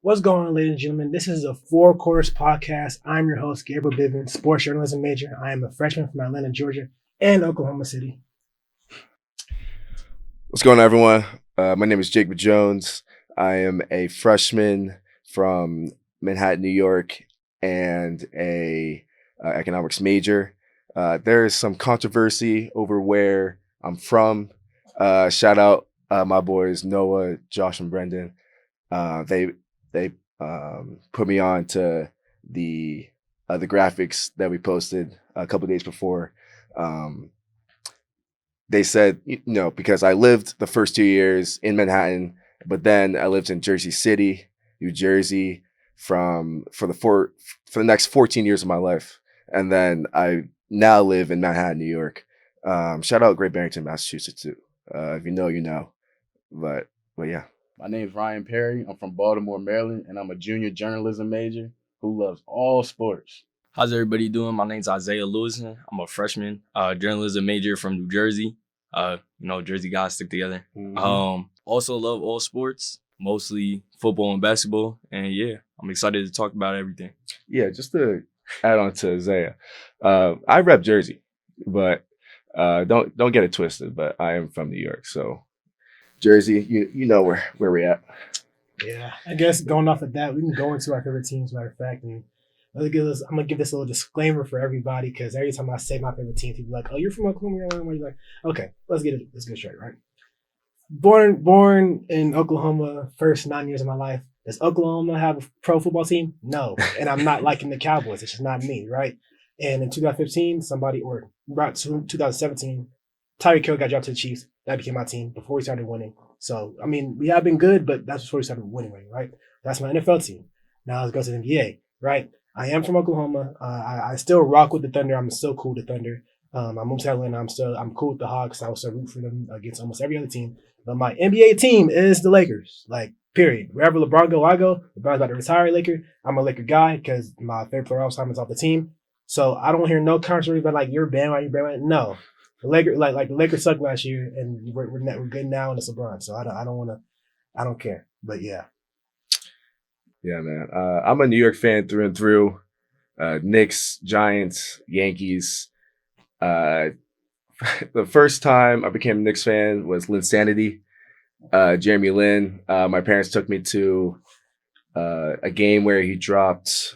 What's going on, ladies and gentlemen? This is a Four Quarters podcast. I'm your host, Gabriel Bivens, sports journalism major. I am a freshman from Atlanta, Georgia, and Oklahoma City. What's going on, everyone? My name is Jacob Jones. I am a freshman from Manhattan, New York, and a economics major. There is some controversy over where I'm from. Shout out my boys Noah, Josh, and Brendan. They put me on to the graphics that we posted a couple of days before. They said, because I lived the first 2 years in Manhattan, but then I lived in Jersey City, New Jersey, for the next 14 years of my life, and then I now live in Manhattan, New York. Shout out Great Barrington, Massachusetts too. If you know, you know. But yeah. My name is Ryan Perry. I'm from Baltimore, Maryland, and I'm a junior journalism major who loves all sports. How's everybody doing? My name's Isaiah Lewison. I'm a freshman, journalism major from New Jersey. Jersey guys stick together. Mm-hmm. Also love all sports, mostly football and basketball. And yeah, I'm excited to talk about everything. Yeah, just to add on to Isaiah, I rep Jersey, but don't get it twisted. But I am from New York, so Jersey, you know where we're at. Yeah, I guess going off of that, we can go into our favorite teams. Matter of fact, and I'm gonna give this a little disclaimer for everybody because every time I say my favorite team, people are like, "Oh, you're from Oklahoma." You're like, "Okay, let's get straight, right?" Born in Oklahoma, first 9 years of my life. Does Oklahoma have a pro football team? No, and I'm not liking the Cowboys. It's just not me, right? And in 2015, about 2017, Tyreek Hill got dropped to the Chiefs. That became my team before we started winning. So, I mean, we have been good, but that's before we started winning, right? That's my NFL team. Now let's go to the NBA, right? I am from Oklahoma. I still rock with the Thunder. I'm still cool with the Thunder. I moved to Atlanta. I'm cool with the Hawks. I will still root for them against almost every other team. But my NBA team is the Lakers. Like, period. Wherever LeBron go, I go. LeBron's about to retire a Laker. I'm a Laker guy because my favorite player all time is off the team. So I don't hear no controversy about like you're bandwagon. No. The Lakers, like the Lakers sucked last year, and we're good now, and it's LeBron. So I don't care. But yeah, man. I'm a New York fan through and through. Knicks, Giants, Yankees. The first time I became a Knicks fan was Linsanity. Jeremy Lin. My parents took me to a game where he dropped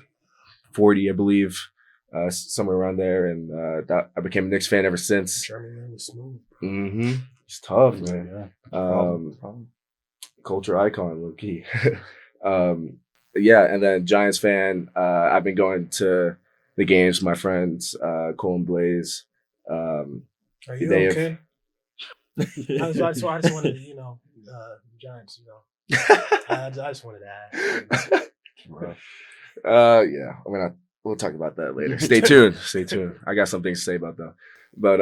40, I believe. Somewhere around there, and I became a Knicks fan ever since. Sherman was smooth. Mm-hmm. It's tough, man. Yeah. Culture icon, low key. And then Giants fan. I've been going to the games with my friends, Cole and Blaze. Are you okay? I just wanted to, Giants, I just wanted to ask. Yeah. We'll talk about that later. Stay tuned. I got some things to say about that. But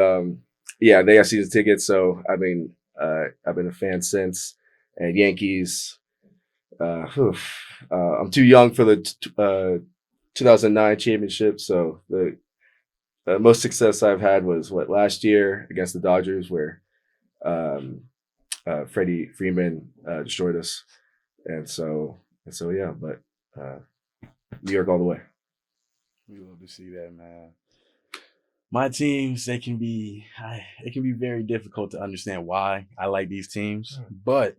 they got season tickets, so I've been a fan since. And Yankees, I'm too young for the 2009 championship, so the most success I've had was last year against the Dodgers, where Freddie Freeman destroyed us, and so yeah. But New York all the way. We love to see that, man. My teams, it can be very difficult to understand why I like these teams, but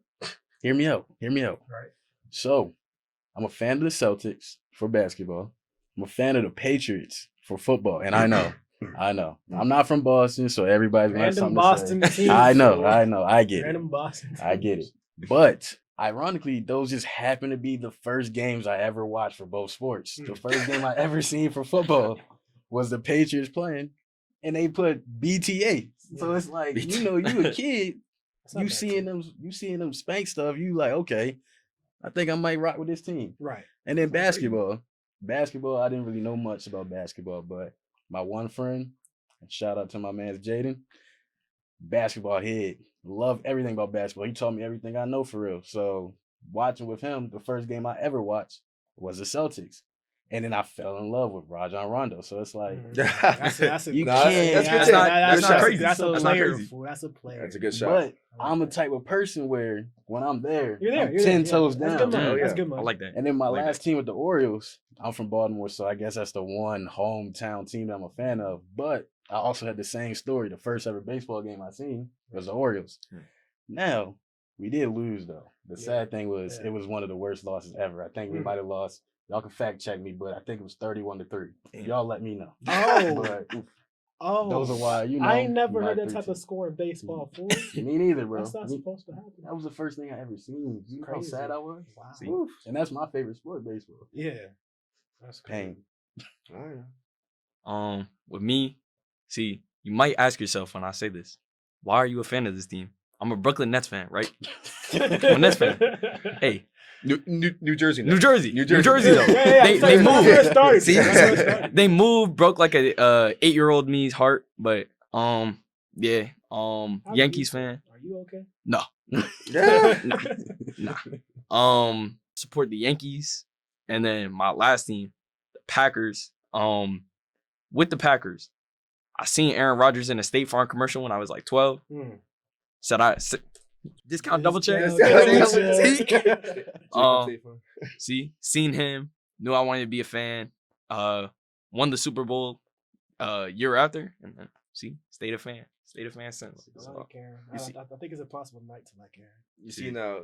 hear me out. Right. So, I'm a fan of the Celtics for basketball. I'm a fan of the Patriots for football, and I know. I'm not from Boston, so everybody's gonna have something Boston to say. Teams, I know. I get Random it. Boston. I get it. But ironically, those just happen to be the first games I ever watched for both sports. The first game I ever seen for football was the Patriots playing, and they put BTA. So it's like, you a kid, you seeing them spank stuff, you like, okay, I think I might rock with this team. Right. And then basketball, I didn't really know much about basketball, but my one friend, shout out to my man Jaden, basketball head. Love everything about basketball. He taught me everything I know for real. So watching with him, the first game I ever watched was the Celtics. And then I fell in love with Rajon Rondo. So it's like, That's a you Nah, can't. that's good. That's not crazy. That's a That's not player. crazy. Fool. That's a player. That's a good shot. But I'm the type of person where when I'm there, You're there. I'm You're 10 there. toes That's down. good money. Oh, yeah. That's good money. I like that. And then my Like last that. team with the Orioles, I'm from Baltimore, so I guess that's the one hometown team that I'm a fan of. But I also had the same story. The first ever baseball game I seen was the Orioles. Now, we did lose, though. The sad thing was it was one of the worst losses ever. I think we might have lost. Y'all can fact check me, but I think it was 31-3. Y'all let me know. Oh. But, oof, Oh, those are why, you know. I ain't never my heard that three type of teams. score in baseball, fool. Me neither, bro. That's not supposed to happen. That was the first thing I ever seen. You know how Crazy. sad I was? Wow. See? Oof. And that's my favorite sport, baseball. Yeah. That's Pain. crazy. With me, see, you might ask yourself when I say this, why are you a fan of this team? I'm a Brooklyn Nets fan, right? I'm a Nets fan. Hey, New Jersey. New Jersey, New New Jersey. Jersey though. Yeah, They that's moved. where it started. See, That's where it started. they moved, broke like a 8-year-old me's heart. But yeah, Yankees fan. Are you okay? No, Yeah. nah. Support the Yankees, and then my last team, the Packers. With the Packers, I seen Aaron Rodgers in a State Farm commercial when I was like 12. Discount double check. See, seen him, knew I wanted to be a fan. Won the Super Bowl year after, and then stayed a fan since. I like Aaron. I think it's impossible night to like Aaron. You see now,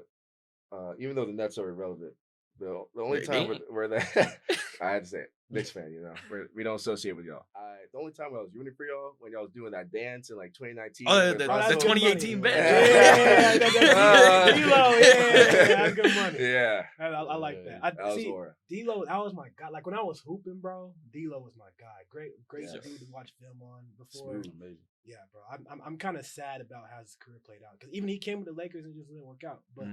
even though the Nets are irrelevant, the only Wait, time they- where I had to say it, Knicks fan, you know, we don't associate with y'all. The only time I was rooting for y'all when y'all was doing that dance in like 2019. Oh, with the Russell. 2018 band. Yeah, D-Lo, yeah, that's good money. Yeah, I like that. that was See, aura. D-Lo, that was my guy. Like when I was hooping, bro, D-Lo was my guy. Great Yeah. dude to watch film on before. Smooth, amazing. Yeah, bro. I'm kind of sad about how his career played out because even he came with the Lakers and just didn't work out. But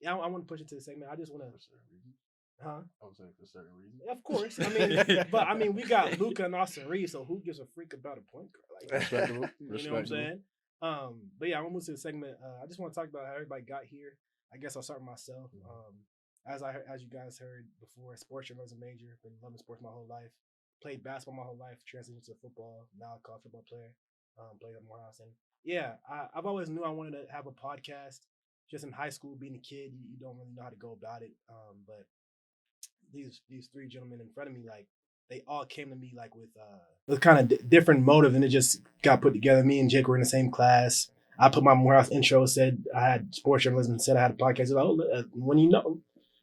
yeah, I want to push it to the segment. I just want to. Huh? I was saying for certain reasons. Of course. I mean, we got Luka and Austin Reeves, so who gives a freak about a point guard? Like, Respectable. you know what I'm saying? But yeah, I'm gonna move to the segment. I just want to talk about how everybody got here. I guess I'll start with myself. As you guys heard before, sports journalism major. Been loving sports my whole life. Played basketball my whole life. Transitioned to football. Now a college football player. Played at Morehouse, and yeah, I've always knew I wanted to have a podcast. Just in high school, being a kid, you don't really know how to go about it. But these three gentlemen in front of me, like they all came to me like with kind of different motive, and it just got put together. Me and Jake were in the same class. I put my Morehouse intro, said I had sports journalism, said I had a podcast. Like, when you know,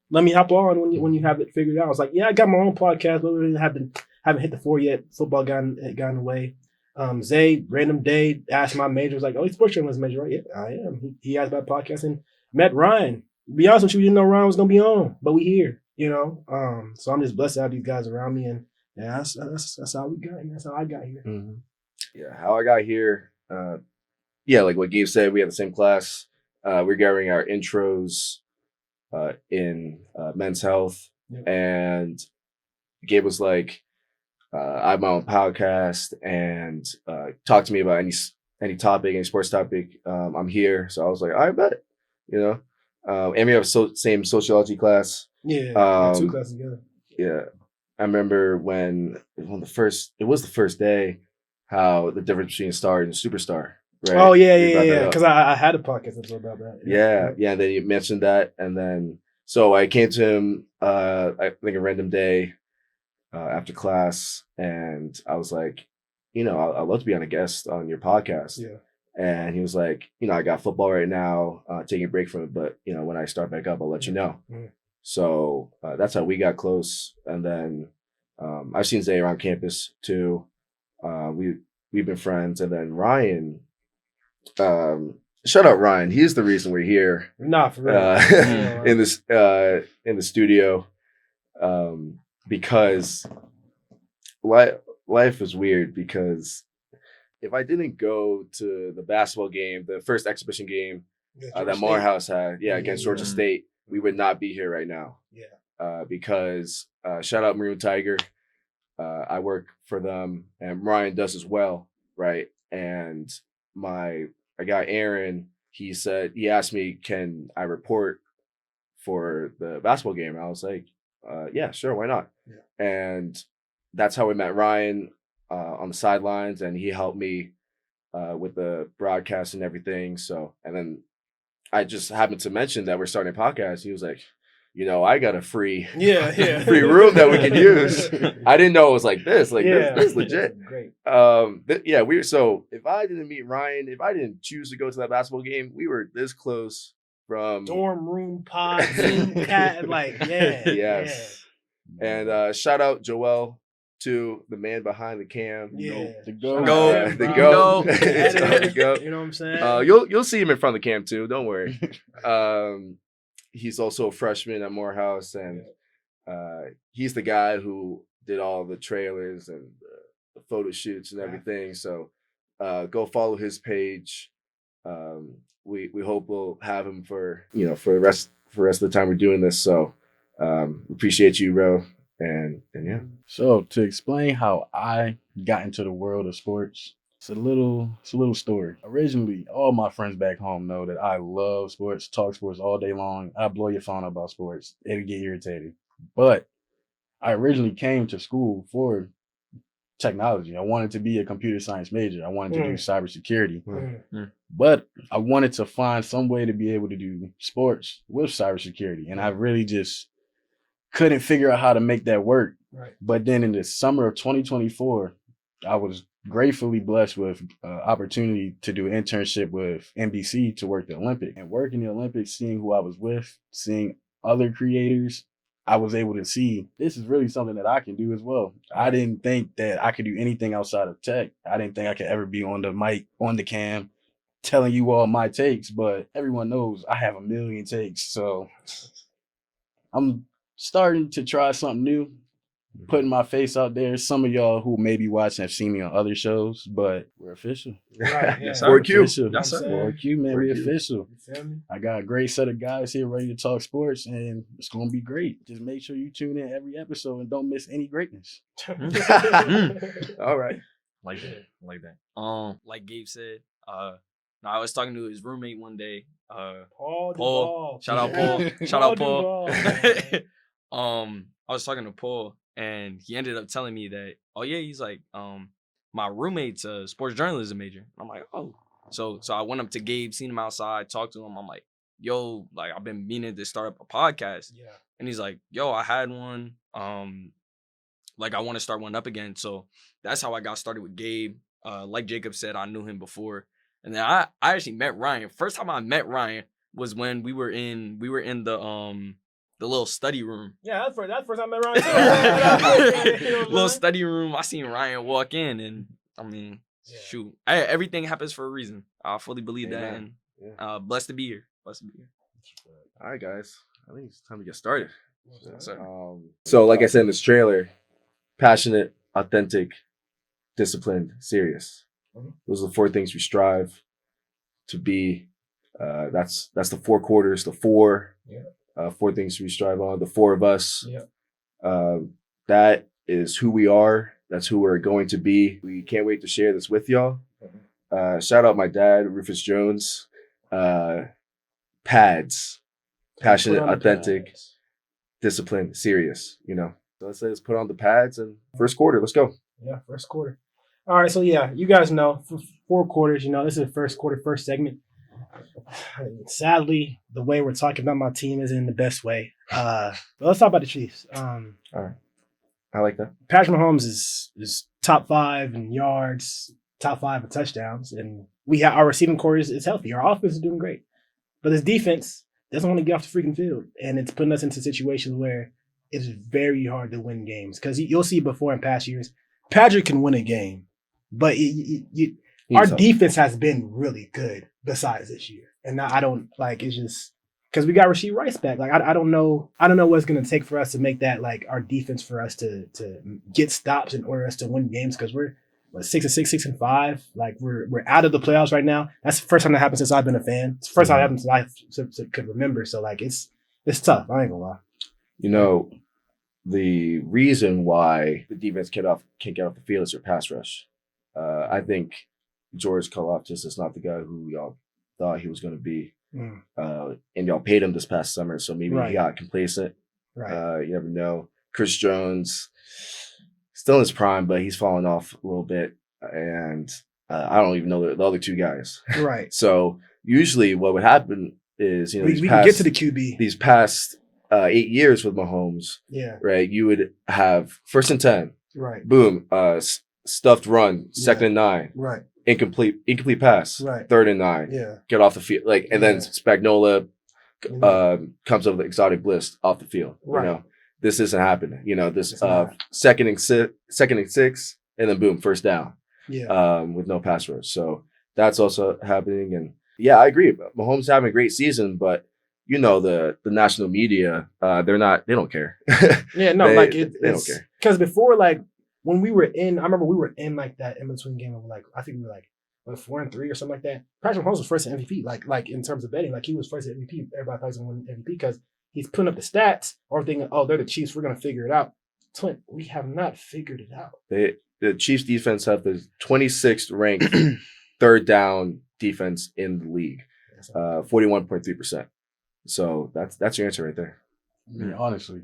let me hop on when you have it figured out. I was like, yeah, I got my own podcast, but we haven't hit the 4 yet. Football got in the way. Zay, random day, asked my major, was like, oh, he's sports journalism major, right? Yeah, I am. He asked about podcasting. Met Ryan. To be honest with you, we didn't know Ryan was gonna be on, but we here, you know. So I'm just blessed to have these guys around me, and yeah, that's how we got here. That's how I got here. Mm-hmm. Yeah, how I got here. Yeah, like what Gabe said, we had the same class. We're gathering our intros in men's health, and Gabe was like, I have my own podcast, and talk to me about any topic, any sports topic. I'm here, so I was like, I bet, you know. And we have same sociology class. Yeah, 2 classes together. Yeah, I remember when it was the first day, how the difference between a star and a superstar. Right? Oh yeah. Because I had a podcast episode about that. Yeah. And then you mentioned that, and then so I came to him. I think a random day after class, and I was like, you know, I'd love to be on a guest on your podcast. Yeah. And he was like, you know, I got football right now, taking a break from it, but you know, when I start back up, I'll let you know. Mm. So that's how we got close. And then I've seen Zay around campus too. We've been friends. And then Ryan, shout out Ryan. He's the reason we're here. Nah, for real. In the studio, because life is weird. Because if I didn't go to the basketball game, the first exhibition game that Morehouse had, against Georgia State, we would not be here right now. Yeah. Because shout out Maroon Tiger. I work for them, and Ryan does as well, right? And my guy Aaron, he asked me, can I report for the basketball game? And I was like, yeah, sure, why not? Yeah. And that's how we met Ryan on the sidelines, and he helped me with the broadcast and everything. So, and then I just happened to mention that we're starting a podcast. He was like, I got a free free room that we can use. I didn't know it was like this. Like this is legit. Great. So if I didn't meet Ryan, if I didn't choose to go to that basketball game, we were this close from Dorm room pod, Zoom cat, like yes. Yeah. And shout out Joel to the man behind the cam. Yeah. The go. The go. You know what I'm saying? You'll see him in front of the cam too. Don't worry. He's also a freshman at Morehouse, and he's the guy who did all the trailers and the photo shoots and everything. So go follow his page. We hope we'll have him for the rest of the time we're doing this. So appreciate you, bro. And yeah. So to explain how I got into the world of sports, it's a little story. Originally, all my friends back home know that I love sports, talk sports all day long. I blow your phone up about sports. It'll get irritated. But I originally came to school for technology. I wanted to be a computer science major. I wanted to do cybersecurity. But I wanted to find some way to be able to do sports with cybersecurity. And I really just couldn't figure out how to make that work. Right. But then in the summer of 2024, I was gratefully blessed with opportunity to do an internship with NBC to work the Olympic. And working the Olympics, seeing who I was with, seeing other creators, I was able to see this is really something that I can do as well. I didn't think that I could do anything outside of tech. I didn't think I could ever be on the mic, on the cam, telling you all my takes, but everyone knows I have a million takes. So I'm starting to try something new, putting my face out there. Some of y'all who may be watching have seen me on other shows, but we're official. Right, yeah. 4Q. Official. Yes, sir. 4Q, man, we official. You feel me? I got a great set of guys here ready to talk sports, and it's going to be great. Just make sure you tune in every episode and don't miss any greatness. All right. Like that. Like Gabe said, I was talking to his roommate one day. Paul. Paul. Shout out Paul. Shout out Paul. Duvall. I was talking to Paul, and he ended up telling me that, he's like, my roommate's a sports journalism major. I'm like, oh. So I went up to Gabe, seen him outside, talked to him. I'm like, yo, like, I've been meaning to start up a podcast. Yeah. And he's like, yo, I had one. Like, I want to start one up again. So that's how I got started with Gabe. Like Jacob said, I knew him before. And then I actually met Ryan. First time I met Ryan was when we were in the little study room. Yeah, that's first time I met Ryan. Little study room. I seen Ryan walk in, and I mean, shoot, everything happens for a reason. I fully believe that, and blessed to be here. Blessed to be here. All right, guys. I think it's time to get started. So, So, like I said in this trailer, passionate, authentic, disciplined, serious. Those are the 4 things we strive to be. That's the 4 quarters, the 4. 4 things we strive on, the 4 of us. That is who we are. That's who we're going to be. We can't wait to share this with y'all. Shout out my dad, Rufus Jones. Pads, passionate, authentic, disciplined, serious. So let's put on the pads and first quarter. Let's go. Yeah, first quarter. All right, so you guys know, for 4 quarters, this is the first quarter, first segment. Sadly, the way we're talking about my team isn't in the best way. But let's talk about the Chiefs. All right. I like that. Patrick Mahomes is top 5 in yards, top 5 in touchdowns, and our receiving core is healthy. Our offense is doing great. But this defense doesn't want to get off the freaking field, and it's putting us into situations where it's very hard to win games. Because you'll see before in past years, Patrick can win a game, but our defense has been really good besides this year. And I don't it's just because we got Rashee Rice back. Like I don't know what it's gonna take for us to make that like our defense for us to get stops in order us to win games, because we're 6-6, 6-5. Like we're out of the playoffs right now. That's the first time that happened since I've been a fan. It's the first time that happened since I could remember. So like it's tough. I ain't gonna lie. The reason why the defense can't get off the field is your pass rush. I think George Karlaftis is not the guy who y'all thought he was going to be. And y'all paid him this past summer, so maybe he got complacent. Right. You never know. Chris Jones, still in his prime, but he's fallen off a little bit. And I don't even know the other two guys. Right. So usually what would happen is, we can get to the QB. These past 8 years with Mahomes, Yeah. right? You would have 1st and 10. Right. Boom. Stuffed run, 2nd and 9. Right. Incomplete pass. Right. 3rd and 9. Yeah. Get off the field. And then Spagnola comes up with exotic bliss off the field. Right. You know, this isn't happening. You know, this It's not. second and 6, and then boom, 1st down. Yeah. With no pass rush. So that's also happening. And yeah, I agree. Mahomes having a great season, but you know, the national media, they don't care. Yeah, no, they don't care. Because before, like, when we were in, I remember we were in like that in between game of like, I think we were like 4-3 or something like that. Patrick Mahomes was first in MVP, like in terms of betting, like he was first in MVP. Everybody thought he was going to win MVP because he's putting up the stats or thinking, oh, they're the Chiefs, we're going to figure it out. Twin, we have not figured it out. The Chiefs defense have the 26th ranked 3rd down defense in the league, 41.3%. So that's your answer right there. I mean, honestly,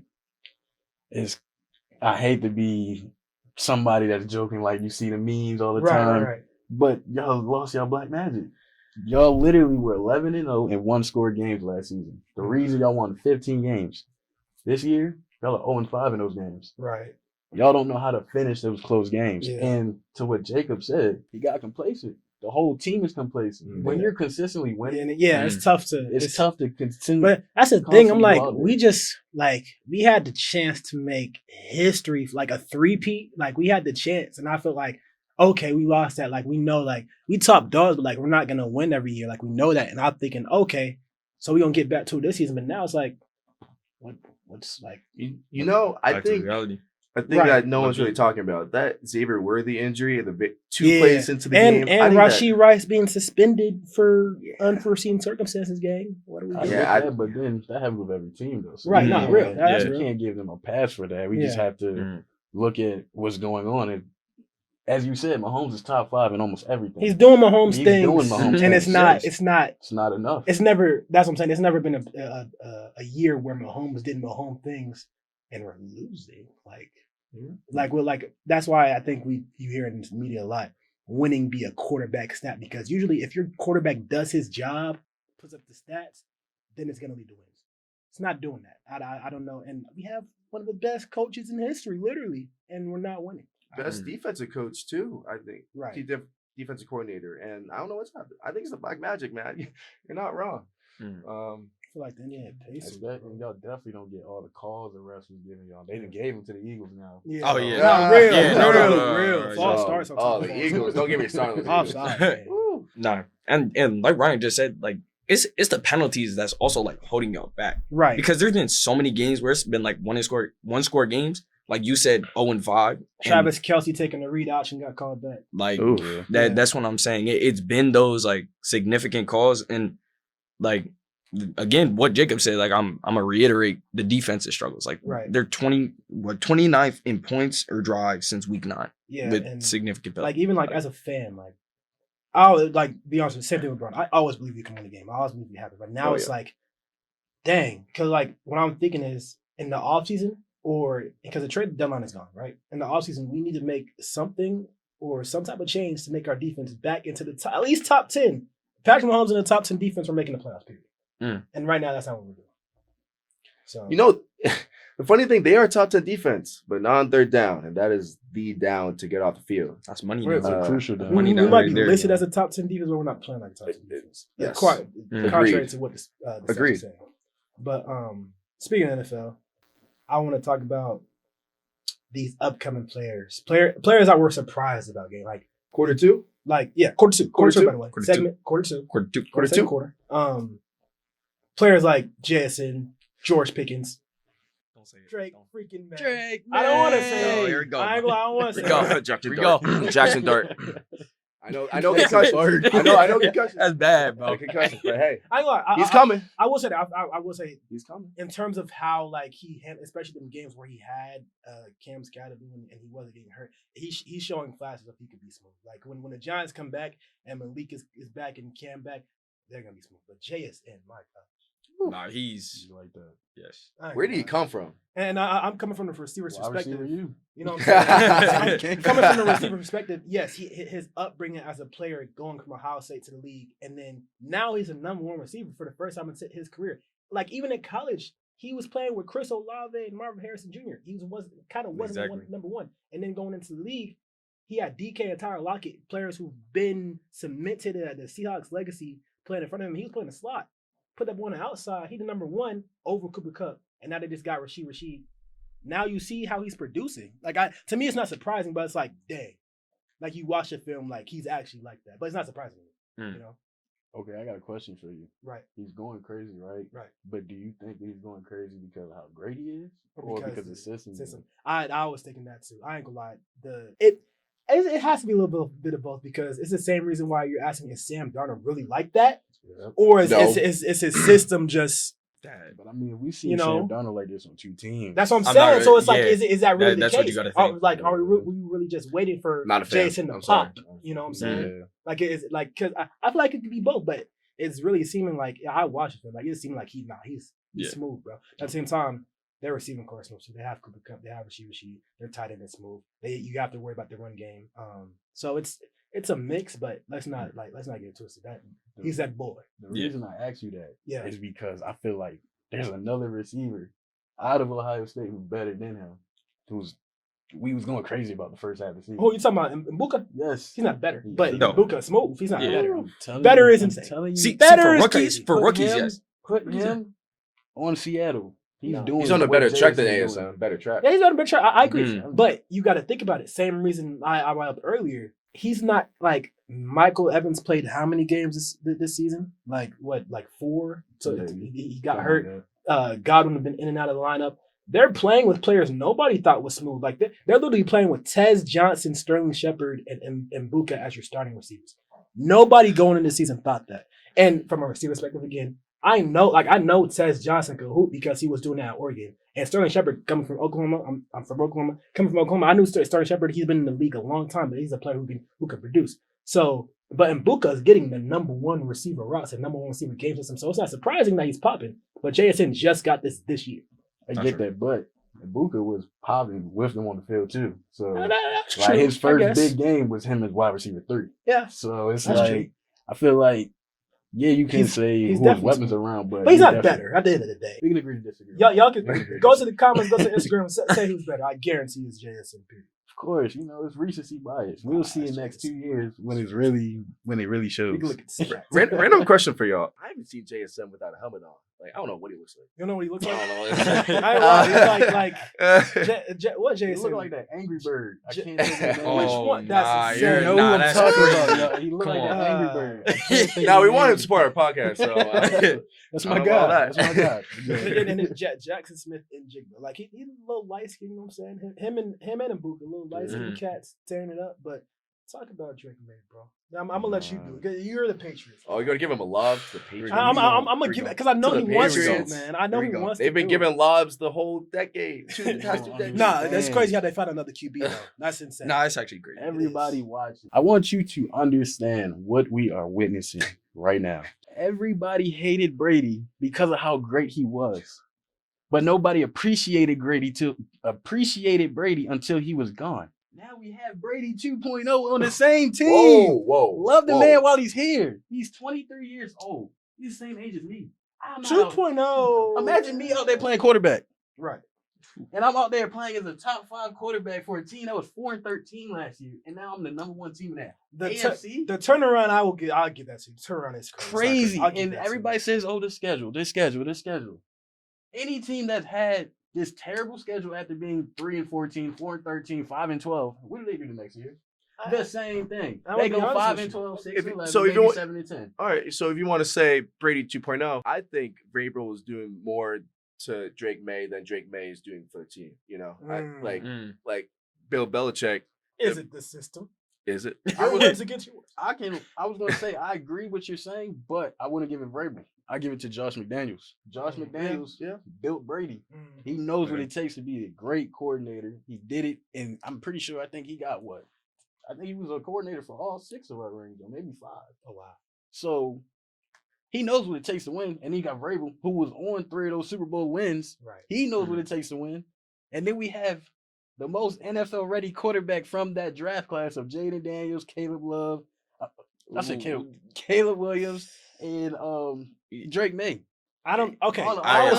I hate to be somebody that's joking like you see the memes all the time. Right. But y'all lost y'all black magic. Y'all literally were 11-0 in one-score games last season. The reason y'all won 15 games this year, y'all are 0-5 in those games. Right. Y'all don't know how to finish those close games. Yeah. And to what Jacob said, he got complacent. The whole team is complacent. Mm-hmm. When you're consistently winning, It's tough to. it's tough to continue. But that's the thing. I'm like, constantly we just like we had the chance to make history, like a three-peat. Like we had the chance, and I feel like, okay, we lost that. Like we know, like we top dogs, but like we're not gonna win every year. Like we know that, and I'm thinking, okay, so we're gonna get back to it this season. But now it's like, what's like? You know, I think reality. that no one's really talking about that Xavier Worthy injury and the 2 plays into the game. And Rashee Rice being suspended for unforeseen circumstances. Gang, what are we? But then that happens with every team though. So Right, not real. That's we real. can't give them a pass for that. We just have to look at what's going on. And as you said, Mahomes is top 5 in almost everything. He's doing Mahomes things, doing Mahomes and things, it's not enough. It's never. That's what I'm saying. It's never been a year where Mahomes did Mahomes things and we're losing. That's why I think you hear in this media a lot. Winning be a quarterback snap, because usually if your quarterback does his job, puts up the stats, then it's gonna lead to wins. It's not doing that. I don't know. And we have one of the best coaches in history, literally, and we're not winning. Best defensive coach too, I think. Right. Defensive coordinator, and I don't know what's happening. I think it's the black magic, man. You're not wrong. I feel like then Pacers. Y'all definitely don't get all the calls the refs was giving y'all. They done gave them to the Eagles now. Yeah. Oh, yeah. No, real. Yeah, Real. False starts. The Eagles. Don't get me started. Offside. Nah, and like Ryan just said, like it's the penalties that's also like holding y'all back, Right. because there's been so many games where it's been like one score games. Like you said, 0-5. Travis Kelce taking a read option got called back. Like Ooh. that's what I'm saying. It's been those like significant calls, and like again, what Jacob said, like I'm gonna reiterate the defensive struggles. Like they're 29th in points or drives since week 9. Yeah, with and significant penalties. like even like as a fan, like I'll like be honest with you, same thing with Brown. I always believe you can win a game. I always believe you have it. But now it's like, dang, because like what I'm thinking is in the offseason, or because the trade deadline is gone, right? In the offseason, we need to make something or some type of change to make our defense back into the at least top 10. Patrick Mahomes in the top 10 defense, we're making the playoffs, period. And right now, that's not what we're doing. So you know, the funny thing, they are top 10 defense, but not on 3rd down, and that is the down to get off the field. That's money. That's a crucial down. we down might right be there. listed as a top 10 defense, but we're not playing like a top 10 defense. Yes. Quite contrary Agreed. to what the Agreed. stats are saying. But speaking of NFL, I want to talk about these upcoming players. Players that we're surprised about getting, like Quarter 2? like quarter two, by the way. Quarter two. Segment quarter two. Quarter Second 2? quarter. Players like Jason, George Pickens, Don't say it. Drake, Don't. freaking man. Drake. I don't want to man. say Oh, it. here we go. I don't want to Here say we go. it. Jackson Here we Dart. go. Jackson Dart. I know concussion. I know concussion. That's bad, bro. Concussion, but hey, I ain't gonna lie, he's coming. I will say that. I will say He's coming. in terms of how like he handled, especially in games where he had Cam Scatterby and he wasn't getting hurt, he's showing flashes of he could be smooth. Like when the Giants come back and Malik is back and Cam back, they're gonna be smooth. But JSN, my God. Nah, he's like that. yes. I ain't Where gonna did he lie. come from? And I'm coming from the receiver's Wide perspective. receiver, you. You know what I'm saying? Can't I'm coming from the go. receiver perspective. Yes, his upbringing as a player, going from Ohio State to the league, and then now he's a number one receiver for the first time in his career. Like even in college, he was playing with Chris Olave and Marvin Harrison Jr. He wasn't Exactly. number one, and then going into the league, he had DK and Tyler Lockett, players who've been cemented at the Seahawks legacy, playing in front of him. He was playing the slot. Put that boy on the outside. He the number one over Cooper Kupp, and now they just got Rashid. Now you see how he's producing. Like to me, it's not surprising, but it's like, dang, like you watch the film, like he's actually like that. But it's not surprising, you know? Okay, I got a question for you. Right. He's going crazy, right? Right. But do you think that he's going crazy because of how great he is, or because the system? I was thinking that too. I ain't gonna lie. It has to be a little bit of both because it's the same reason why you're asking is Sam Darnold really like that, or is his system just. But I mean, we seen You know? Sam Darnold like this on 2 teams. That's what I'm I'm saying. not So it's like, yeah. is that really That's the what case? you gotta think. Are we really just waiting for Not a fan. Jason to I'm pop? sorry. You know what I'm saying? Yeah. Like is it like because I feel like it could be both, but it's really seeming like I watched it. Like it seemed like he's Yeah. smooth, bro. At the same time, their receiving core is smooth. So they have Cooper Kupp, they have Rashid. Their tight end is smooth. You have to worry about the run game. So it's a mix, but let's not get it twisted. That he's that boy. The reason I asked you that Yeah. is because I feel like there's another receiver out of Ohio State who's better than him. We was going crazy about the first half of the season. Who you talking about? Mbuka? Yes. He's not better, Yeah. but No. Mbuka smooth. He's not Yeah. better. I'm telling Better you, is I'm insane. telling you. See, Better for is rookies, crazy. for Put rookies, him- yes. Put him on Seattle. He's No. doing. He's on a what better track than Jason's doing. ASM. Better track. Yeah, he's on a better track. I agree. Mhm. But you got to think about it. Same reason I brought up earlier. He's not like Michael Evans played how many games this season? Like 4? So Yeah, he got Something hurt. like that. Godwin have been in and out of the lineup. They're playing with players nobody thought was smooth. Like they're literally playing with Tez Johnson, Sterling Shepard, and Mbuka as your starting receivers. Nobody going into the season thought that. And from a receiver perspective, again, I know Tez Johnson could hoop because he was doing that at Oregon. And Sterling Shepard coming from Oklahoma, I'm from Oklahoma. Coming from Oklahoma, I knew Sterling Shepard. He's been in the league a long time, but he's a player who can produce. So, but Mbuka is getting the number one receiver routes and number one receiver game system. So it's not surprising that he's popping. But JSN just got this year. I get that, but Ibuka was popping with them on the field too. So That's like true, his I first guess. big game was him as wide receiver 3. Yeah. So it's That's like true. I feel like you can say he's who his definitely weapons smooth. around, but But he's not definitely- better at the end of the day. We can agree to disagree. Y'all can We agree go to disagree. the comments, go to Instagram, and say who's better. I guarantee it's JSN. Period. Of course, it's recency bias. We'll see in the next 2 years when it really shows. We can look at the stats. Random question for y'all. I haven't seen JSM without a helmet on. Like I don't know what he looks like. You know what he looks I like? don't know. I ain't lying. He's what He JSN? look like that Angry Bird. I J- can't think of his name. Which Oh, one? That's nah, insane. you're You know nah, who I'm that's talking crazy. about, yo. He look Come like on. that Angry Bird. I can't think No, of we his want him name. to support our podcast. So That's I my don't know about guy. that. That's my guy. and then Jackson Smith and Jigba. Like he's a little light skin, you know what I'm saying? Him and Mbuka, a little light skin cats tearing it up. But talk about Drake May, bro. I'm gonna let you do it because you're the Patriots. Oh, you're gonna give him a lob to the Patriots. I'm gonna give it because I know To he the wants to, Patriots. man. I know Here he we go. wants They've to. been do giving it. lobs the whole decade. Past 2 decades. Nah, that's Man. crazy how they found another QB though. That's insane. Nah, it's actually great. Everybody watching. I want you to understand what we are witnessing right now. Everybody hated Brady because of how great he was. But nobody appreciated Brady until he was gone. Now we have Brady 2.0 on the same team. Whoa. Love the man while he's here. He's 23 years old. He's the same age as me. I'm not out- 2.0. Imagine me out there playing quarterback. Right. And I'm out there playing as a top 5 quarterback for a team that was 4-13 last year. And now I'm the number 1 team in that. The AFC? the turnaround I'll give that to you. Turnaround is Crazy. I'll give And that to you. everybody says, oh, this schedule. Any team that's had this terrible schedule after being 3-14, 4-13, 5-12, what do they do the next year? The same thing. I They would be go honest 5-12, with 6-11, so if maybe you want- 7-10. All right, so if you want to say Brady 2.0, I think Vrabel was doing more to Drake May than Drake May is doing for the team. You know, like Bill Belichick. Is it the system? Is it? Your words against yours. I was gonna say I agree with what you're saying, but I wouldn't give it Vrabel. I give it to Josh McDaniels. Josh McDaniels built Brady. He knows what it takes to be a great coordinator. He did it, and I'm pretty sure. I think he got what? I think he was a coordinator for all 6 of our rings, or maybe 5. Oh wow. So He knows what it takes to win. And he got Vrabel, who was on 3 of those Super Bowl wins. Right. He knows what it takes to win. And then we have the most NFL-ready quarterback from that draft class of Jaden Daniels, Caleb Love. I said Caleb Williams, and Drake May. I don't. Okay, I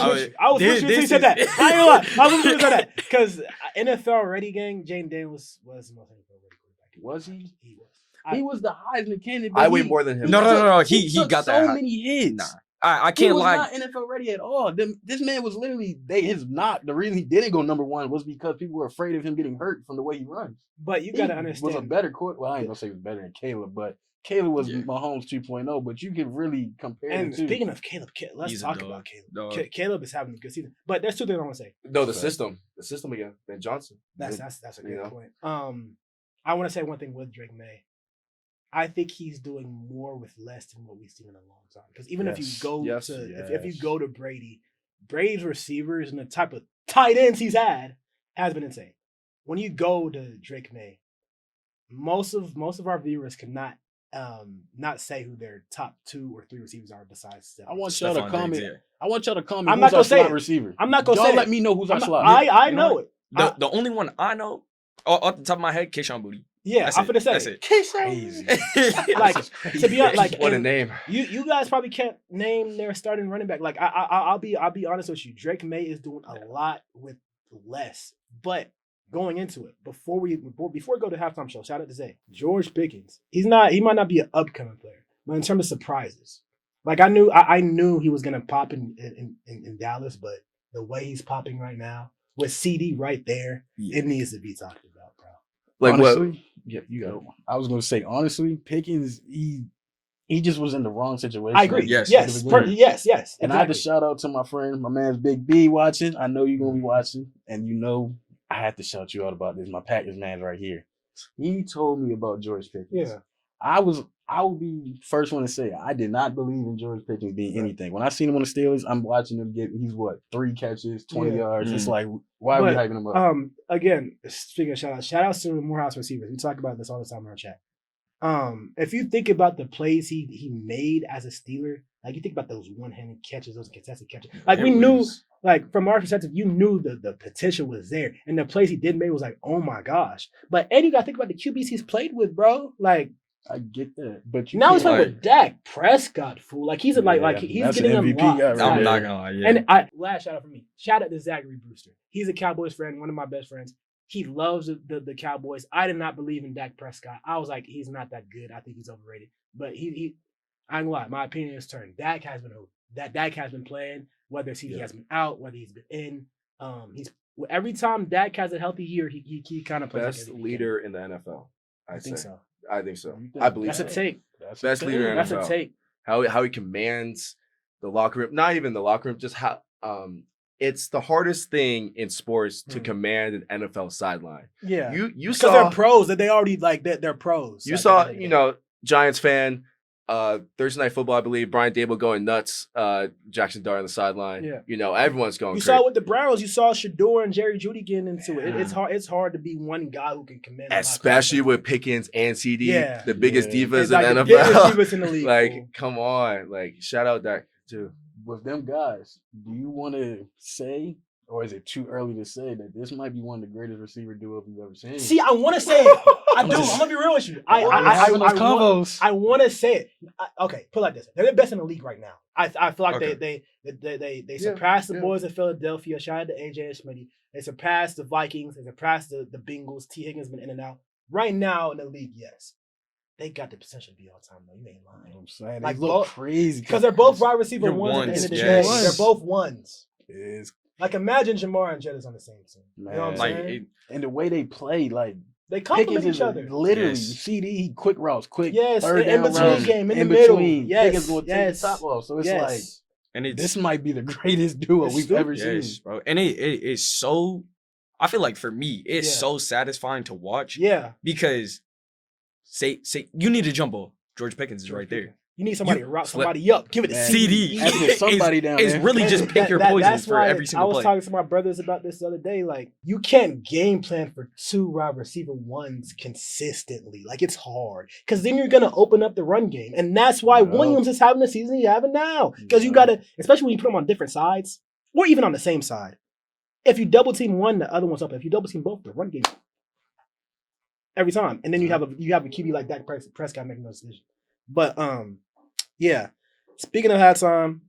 was wishing you said that. I ain't gonna lie. I was wishing you said that because NFL ready gang. Jaden Daniels was the most NFL ready quarterback. Was he? He was. He was the Heisman candidate. I weigh more than him. No. He took got so that. many hits. Nah, I can't lie. He was not NFL ready at all. This man was literally the reason he didn't go number 1 was because people were afraid of him getting hurt from the way he runs. But you gotta understand. Was a better court. Well, I ain't gonna say he was better than Caleb, but Caleb was Mahomes 2.0. But you can really compare. And the two. speaking of Caleb, let's talk about Caleb. Caleb is having a good season. But there's 2 things I want to say. No, the system again. Ben Johnson. That's a good point. I want to say one thing with Drake May. I think he's doing more with less than what we've seen in a long time. Because even if you go if you go to Brady's receivers and the type of tight ends he's had has been insane. When you go to Drake May, most of our viewers cannot not say who their top 2 or 3 receivers are besides Steph. I want y'all to comment. I want y'all to comment. I'm not gonna say it. Receiver. I'm not gonna say y'all it. let me know who's our slot. I know it. The only one I know off the top of my head, Keyshawn Booty. Yeah, I'm gonna say that's it. Crazy. Like to be honest, like what a name. You guys probably can't name their starting running back. Like I'll be honest with you. Drake May is doing a lot with less. But going into it, before we go to halftime show, shout out to Zay. George Pickens. He might not be an upcoming player, but in terms of surprises, like I knew he was gonna pop in Dallas, but the way he's popping right now with CD right there, it needs to be talked about, bro. Like honestly, what? Yeah, you got it. I was gonna say honestly, Pickens, he just was in the wrong situation. I agree. Yes. Yes. And I had to shout out to my friend, my man's Big B watching. I know you're gonna be watching, and you know I had to shout you out about this. My Packers man right here. He told me about George Pickens. Yeah. I will be first one to say I did not believe in George Pickens being anything. When I seen him on the Steelers, I'm watching him he's 3 catches, 20 yards. It's like, why are we hyping him up? Again, speaking of shout outs to the Morehouse receivers. We talk about this all the time in our chat. If you think about the plays he made as a Steeler, like you think about those one-handed catches, those contested catches. Like we knew, like from our perspective, you knew the potential was there. And the plays he did make was like, oh my gosh. But Eddie, you gotta think about the QBs he's played with, bro. Like I get that, but now he's playing with Dak Prescott, fool. Like he's he's getting him locked. I'm not gonna lie. Yeah. And last shout out for me. Shout out to Zachary Brewster. He's a Cowboys friend, one of my best friends. He loves the Cowboys. I did not believe in Dak Prescott. I was like, he's not that good. I think he's overrated. But I ain't gonna lie, my opinion is turned. Dak has been playing, whether he has been out, whether he's been in. Every time Dak has a healthy year, he kind of plays. Best leader in the NFL. I think so. I think so. I believe that's a take. Best leader in the NFL. That's a take. How he commands the locker room. Not even the locker room, just how it's the hardest thing in sports to command an NFL sideline. Yeah. You saw they're pros, that they already like that they're pros. You saw, Giants fan, Thursday Night Football, I believe, Brian Dable going nuts, Jackson Dart on the sideline. Yeah. Everyone's going crazy. You saw with the Browns, you saw Shador and Jerry Jeudy getting into it. It's hard to be one guy who can command. Especially with Pickens and CD, the biggest divas like in the NFL. Biggest divas in the league. Like, come on. Like, shout out Dak, too. With them guys, do you want to say, or is it too early to say that this might be one of the greatest receiver duos we've ever seen? See, I want to say it. I do. I'm gonna be real with you. I want to say it. Okay, put it like this: they're the best in the league right now. I feel like they surpassed the boys in Philadelphia. Shout out to AJ and Smitty. They surpassed the Vikings. They surpassed the Bengals. T. Higgins been in and out. Right now in the league, yes. They got the potential to be all time though. You ain't lying. I'm saying like they look crazy because they're both wide receiver ones at the end of the day. They're both ones. It is like imagine Jamar and Jettis on the same team. You know what I'm saying? And the way they play, like they complement each other. Literally, CD, quick routes, quick third down in between routes, game, in the middle. Yes, Pickens will take the top off. So it's like, and this might be the greatest duo we've ever seen, bro. And it is so. I feel like for me, it's so satisfying to watch. Yeah, because say you need a jump ball. George Pickens is right there. You need somebody to rock flip. somebody up. Give it a Man. CD. That's what somebody down It's there. really just pick your poison That's for why every single I was play. talking to my brothers about this the other day. Like, you can't game plan for 2 wide receiver ones consistently. Like, it's hard. Because then you're going to open up the run game. And that's why No. Williams is having the season he's having now. Because you No. got to, especially when you put them on different sides, or even on the same side. If you double team one, the other one's up. If you double team both, the run game every time. And then you have a QB like Dak Prescott making those decisions. But yeah. Speaking of halftime,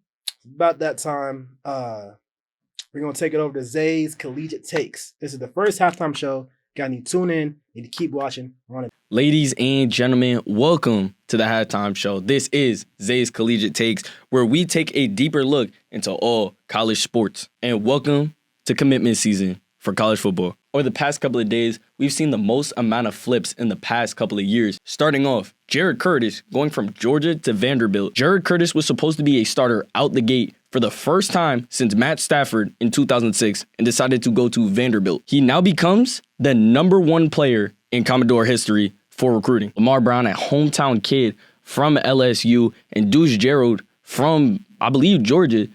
about that time, we're gonna take it over to Zay's Collegiate Takes. This is the first halftime show. Got need to tune in, need to keep watching. We're on it. Ladies and gentlemen, welcome to the halftime show. This is Zay's Collegiate Takes, where we take a deeper look into all college sports. And welcome to commitment season for college football. Over the past couple of days, we've seen the most amount of flips in the past couple of years. Starting off, Jared Curtis going from Georgia to Vanderbilt. Jared Curtis was supposed to be a starter out the gate for the first time since Matt Stafford in 2006 and decided to go to Vanderbilt. He now becomes the #1 player in Commodore history for recruiting. Lamar Brown, a hometown kid from LSU, and Deuce Gerald from, I believe, Georgia,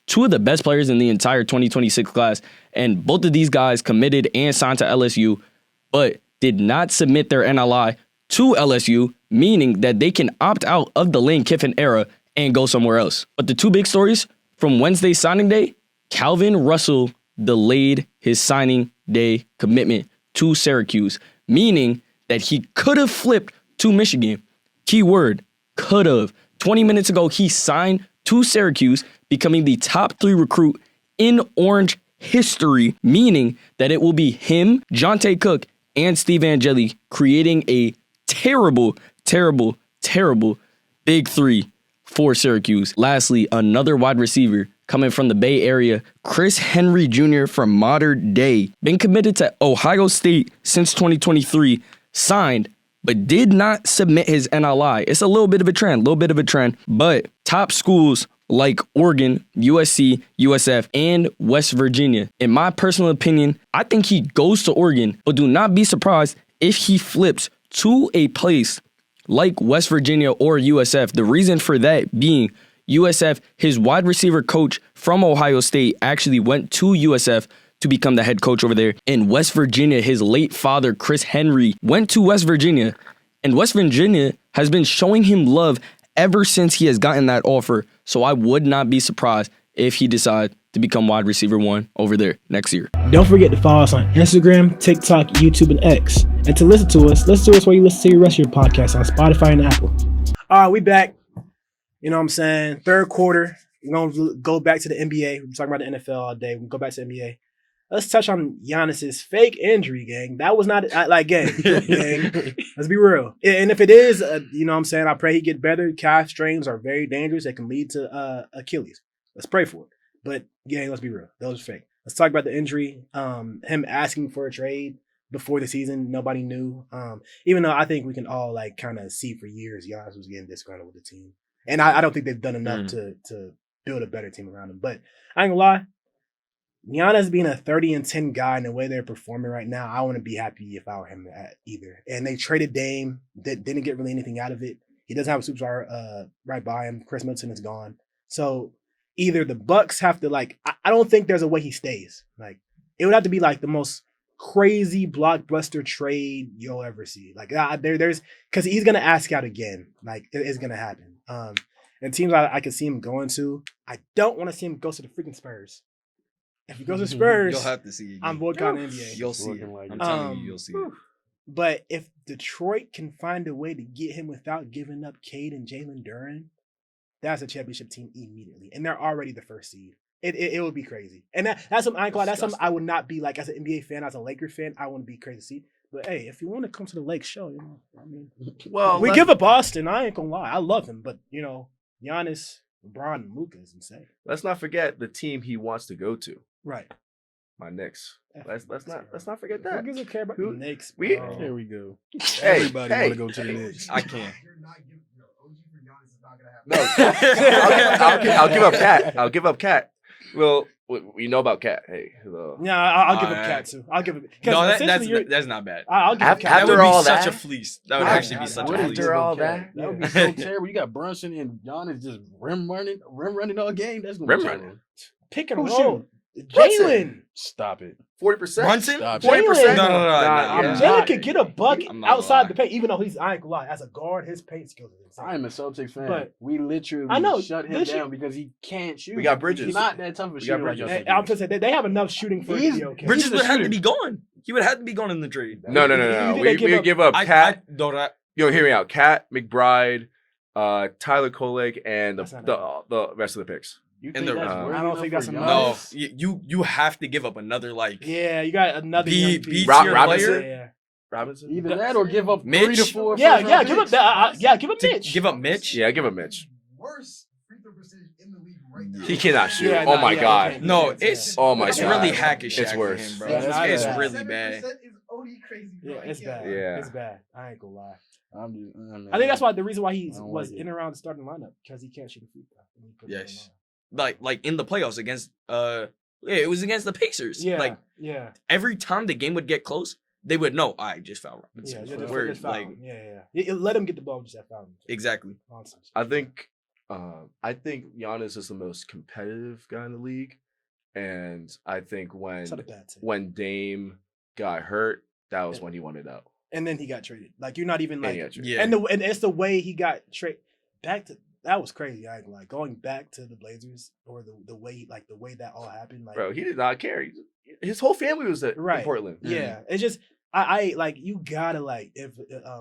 two of the best players in the entire 2026 class. And both of these guys committed and signed to LSU, but did not submit their NLI to LSU, meaning that they can opt out of the Lane Kiffin era and go somewhere else. But the two big stories from Wednesday signing day, Calvin Russell delayed his signing day commitment to Syracuse, meaning that he could have flipped to Michigan. Keyword, could have. 20 minutes ago, he signed to Syracuse, becoming the top 3 recruit in Orange history, meaning that it will be him, Jonte Cook, and Steve Angeli creating a terrible big 3 for Syracuse. Lastly, another wide receiver coming from the Bay Area, Chris Henry Jr. from Modern Day, been committed to Ohio State since 2023, signed, but did not submit his NLI. It's a little bit of a trend, but top schools like Oregon, USC, USF, and West Virginia. In my personal opinion, I think he goes to Oregon, but do not be surprised if he flips to a place like West Virginia or USF. The reason for that being USF, his wide receiver coach from Ohio State actually went to USF to become the head coach over there. In West Virginia, his late father, Chris Henry, went to West Virginia, and West Virginia has been showing him love ever since he has gotten that offer. So I would not be surprised if he decides to become wide receiver 1 over there next year. Don't forget to follow us on Instagram, TikTok, YouTube, and X. And to listen to us while you listen to the rest of your podcast on Spotify and Apple. All right, we back. You know what I'm saying? Third quarter. We're going to go back to the NBA. We're talking about the NFL all day. We'll go back to the NBA. Let's touch on Giannis's fake injury, gang. That was not gang. Let's be real. And if it is, you know what I'm saying, I pray he get better. Calf strains are very dangerous. They can lead to Achilles. Let's pray for it. But gang, let's be real. That was fake. Let's talk about the injury. Him asking for a trade before the season. Nobody knew. Even though I think we can all kind of see for years Giannis was getting disgruntled with the team. And I don't think they've done enough to build a better team around him. But I ain't gonna lie. Giannis being a 30-10 guy and the way they're performing right now, I wouldn't be happy if I were him either. And they traded Dame, that didn't get really anything out of it. He doesn't have a superstar right by him. Chris Middleton is gone. So either the Bucks have to I don't think there's a way he stays. It would have to be the most crazy blockbuster trade you'll ever see. There's because he's gonna ask out again. It's gonna happen. And teams I could see him going to. I don't want to see him go to the freaking Spurs. If he goes to Spurs, You'll have to see it. I'm boycotting NBA. You'll see it. Like I'm telling you, you'll see it. But if Detroit can find a way to get him without giving up Cade and Jalen Duren, that's a championship team immediately. And they're already the first seed. It would be crazy. And that's something I would not be as an NBA fan, as a Laker fan, I wouldn't be crazy to see. But hey, if you want to come to the Lake show, we give up Boston. I ain't gonna lie. I love him, but Giannis, LeBron, and Luka is insane. Let's not forget the team he wants to go to. Right. My Knicks. Let's not forget that. Who gives a care about the Knicks? Here we go. Hey, Everybody want to go to the Knicks. I can't. No, I'll give up Cat. Well, we know about Cat. Hey, hello. Yeah, I'll give him Alright. Cat too. I'll give him. No, Essentially, that's not bad. I'll give him After Cat. That would After be all such that? a fleece. That would Yeah, actually be I- such I- a I fleece. After all give him that, Cat. That would Yeah. be so terrible. You got Brunson and Giannis just rim running all game. That's gonna Rim be running? terrible. Pick and Who's roll. Brunson. Jalen. Stop it. 40%. Brunson? Stop it. 40%. No, Nah, yeah. Jalen could get a bucket I'm not gonna outside lie. the paint, even though I ain't gonna lie. As a guard, his paint skills are insane. I am a Celtics fan. But- We literally I know, shut him literally- down because he can't shoot. We got Bridges. He's not that tough of a We got shooter like Bridges. Jokic And I'm is. just saying they have enough shooting for it to He's- be okay. Bridges He's the would have to shooter. be gone. He would have to be gone in the trade. No. Who did We they give would up? give up I Cat. don't. Yo, hear me out. Cat, McBride, Tyler Kolek, and That's not the rest of the picks. You And think the- that's I worthy don't enough think for that's Giannis? enough. No, you have to give up another like. Yeah, you got another B- young B piece. tier Robinson? player? Yeah, Robinson? Either that or give up Mitch? 3 to 4. yeah, first-round give up picks. that. Yeah, give up To Mitch. give up Mitch? Yeah, give him Mitch. Worst free throw percentage in the league right now. He cannot shoot. Yeah, Oh nah, my yeah, God. okay. No, Yeah. it's Oh my it's God. really hackish. It's for worse. him, bro. Yeah, It's bad. really bad. 7% is OD crazy, bro. Yeah, it's bad. Yeah. It's bad. I ain't gonna lie. I'm just, man. I think that's why the reason why he I don't was like in it. around the starting lineup because he can't shoot a free throw. And he put it on the Yes. line. Like in the playoffs against it was against the Pacers. Yeah, Like yeah, every time the game would get close, they would know. I just found yeah. Robinson. Just We're, foul like him. Yeah. Let him get the ball. Just that foul. him. exactly. Nonsense. I think Giannis is the most competitive guy in the league, and I think It's not a bad take. when Dame got hurt, that was when he wanted out. And then he got traded. Like you're not even And like. he got traded. Yeah. And it's the way he got traded back to. That was crazy. I ain't gonna lie. Going back to the Blazers or the way that all happened. Like, Bro, he did not care. His whole family was in Right. Portland. yeah, it's just I like you gotta like if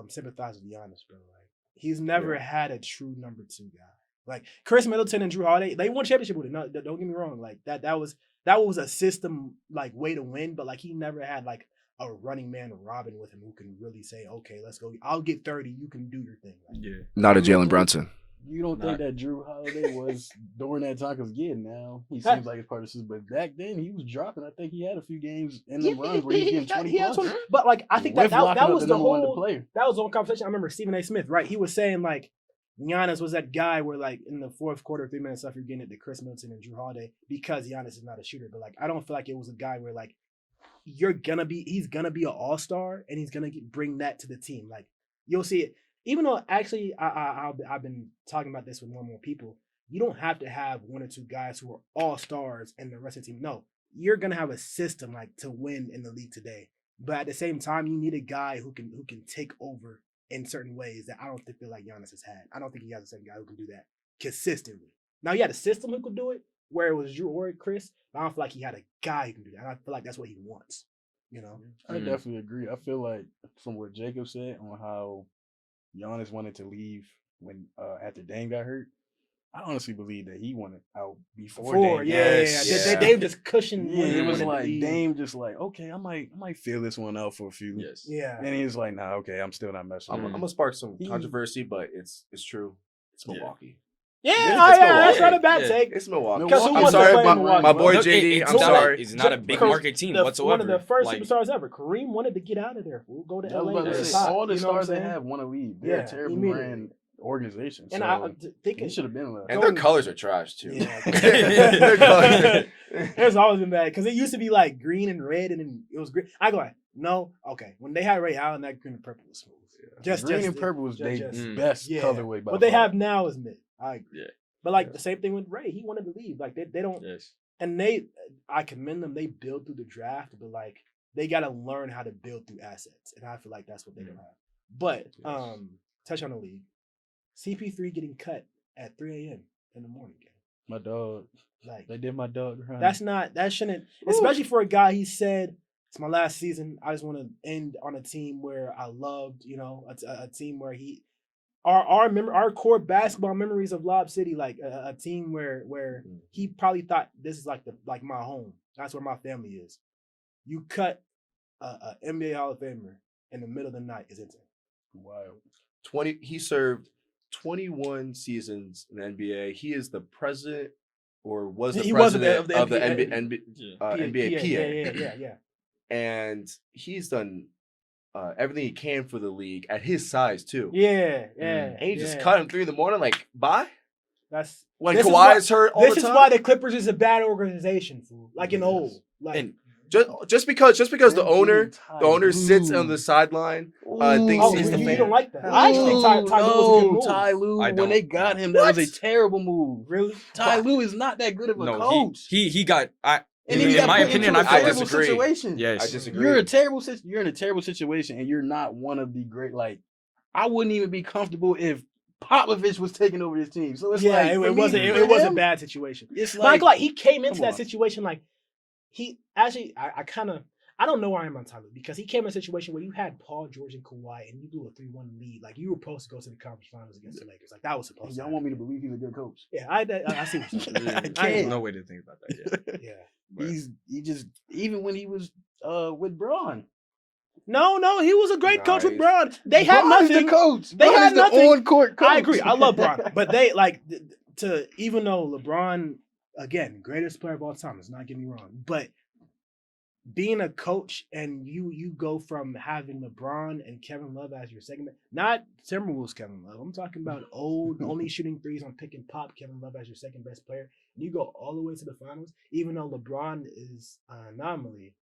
sympathize with Giannis, bro. Like he's never had a true number 2 guy. Like Chris Middleton and Drew Holiday, they won championship with it. No, don't get me wrong. Like that was a system like way to win, but like he never had like a running man Robin with him who can really say, okay, let's go. I'll get 30. You can do your thing. Like, Yeah. Not a Jalen Brunson. You don't think Not- that Drew Holiday was during that time? Because again, now he seems like it's part of the system. But back then, he was dropping. I think he had a few games in the runs where he was getting 20 he had plus. 20, but like I think With locking that up was the number one whole player. that was the whole conversation. I remember Stephen A. Smith, right? He was saying like Giannis was that guy where like in the fourth quarter, 3 minutes left, you're getting it to Chris Middleton and Drew Holiday because Giannis is not a shooter. But like I don't feel like it was a guy where like he's gonna be an all-star and he's gonna bring that to the team. Like you'll see it. Even though actually I've been talking about this with more and more people, you don't have to have 1 or 2 guys who are all-stars and the rest of the team. No, you're gonna have a system like to win in the league today. But at the same time, you need a guy who can take over in certain ways that I don't feel like Giannis has had. I don't think he has a certain guy who can do that consistently. Now he had a system who could do it, where it was Drew or Chris. But I don't feel like he had a guy who can do that. And I feel like that's what he wants. You know? I definitely agree. I feel like from what Jacob said on how Giannis wanted to leave when after Dame got hurt, I honestly believe that he wanted out before Dame. Yes. Dame just cushioned. Yeah, when he it was wanted to like leave. Dame just like, okay, I might feel this one out for a few. Yes. Yeah. And he was like, nah, okay, I'm still not messing I'm with gonna spark some He- controversy, but it's true. It's Yeah. Milwaukee. Yeah, Yeah, oh, it's yeah, that's Milwaukee. not a bad Yeah. take. It's Milwaukee. Because who I'm wants to sorry, play in my Milwaukee, boy bro? JD. It's I'm not sorry. It's not a big market team whatsoever. One of the first Like, superstars ever. Kareem wanted to get out of there. We'll go to I was LA. about to to say, top, all the you know what I'm stars they saying? have want to leave. They're Yeah, a terribly immediately. ran organization. And So I think he should have been left. And their colors are trash too. Yeah. Their colors- It's always been bad because it used to be like green and red, and then it was green. I go like, no, okay. When they had Ray Allen, that green and purple was smooth. Green and purple was their just- best yeah. colorway. By What they far. have now is mid. I agree. Yeah. But like the same thing with Ray, he wanted to leave. Like they don't, yes. and I commend them. They build through the draft, but like they got to learn how to build through assets, and I feel like that's what they don't have. But touch on the league. CP3 getting cut at 3 a.m. in the morning game. My dog. Like They did my dog. Run. that shouldn't, especially for a guy. He said it's my last season. I just want to end on a team where I loved, a team where our core basketball memories of Lob City, like a team where he probably thought this is like my home. That's where my family is. You cut a NBA Hall of Famer in the middle of the night is insane. Wild. He served 21 seasons in the NBA. He is the president, or was the He was president of the NBA. NBA PA. Yeah. And he's done everything he can for the league at his size too. Yeah. And he just cut him 3 in the morning, like, bye. That's When this Kawhi is hurt all the time. This is why the Clippers is a bad organization, fool. Like an old. Like And just because the owner sits on the sideline, thinks oh, he's the you fan. don't like that. I actually think Ty Lue was a good move. Ty Lue, I when don't. they got him, that was a terrible move. Really? Ty Lue is not that good of a No, coach. he got. And then In you got my put opinion, into a I feel terrible disagree. situation. Yes, I disagree. You're in a terrible situation, and you're not one of the great. Like, I wouldn't even be comfortable if Popovich was taking over this team. So it's Yeah, like it for wasn't. me, It for was a him, bad situation. It's Like, like he came into come that on. situation like he actually. I don't know why I'm on Ty Lue because he came in a situation where you had Paul George and Kawhi and you blew a 3-1 lead. Like you were supposed to go to the conference finals against the Lakers. Like that was supposed to. y'all want me to believe he's a good coach. Yeah, I see what you're saying. I I can't. There's no way to think about that. Yeah. Yeah. But- He just even when he was with Braun. No, he was a great coach with Nice. Braun. They had Braun is nothing. the coach. They Braun had is the nothing. on-court coach. I agree. I love Braun, but they like to even though LeBron again greatest player of all time. Let's not get me wrong, but being a coach and you go from having LeBron and Kevin Love as your second, not Timberwolves Kevin Love. I'm talking about old, only shooting threes on pick and pop Kevin Love as your second best player. And you go all the way to the finals, even though LeBron is an anomaly.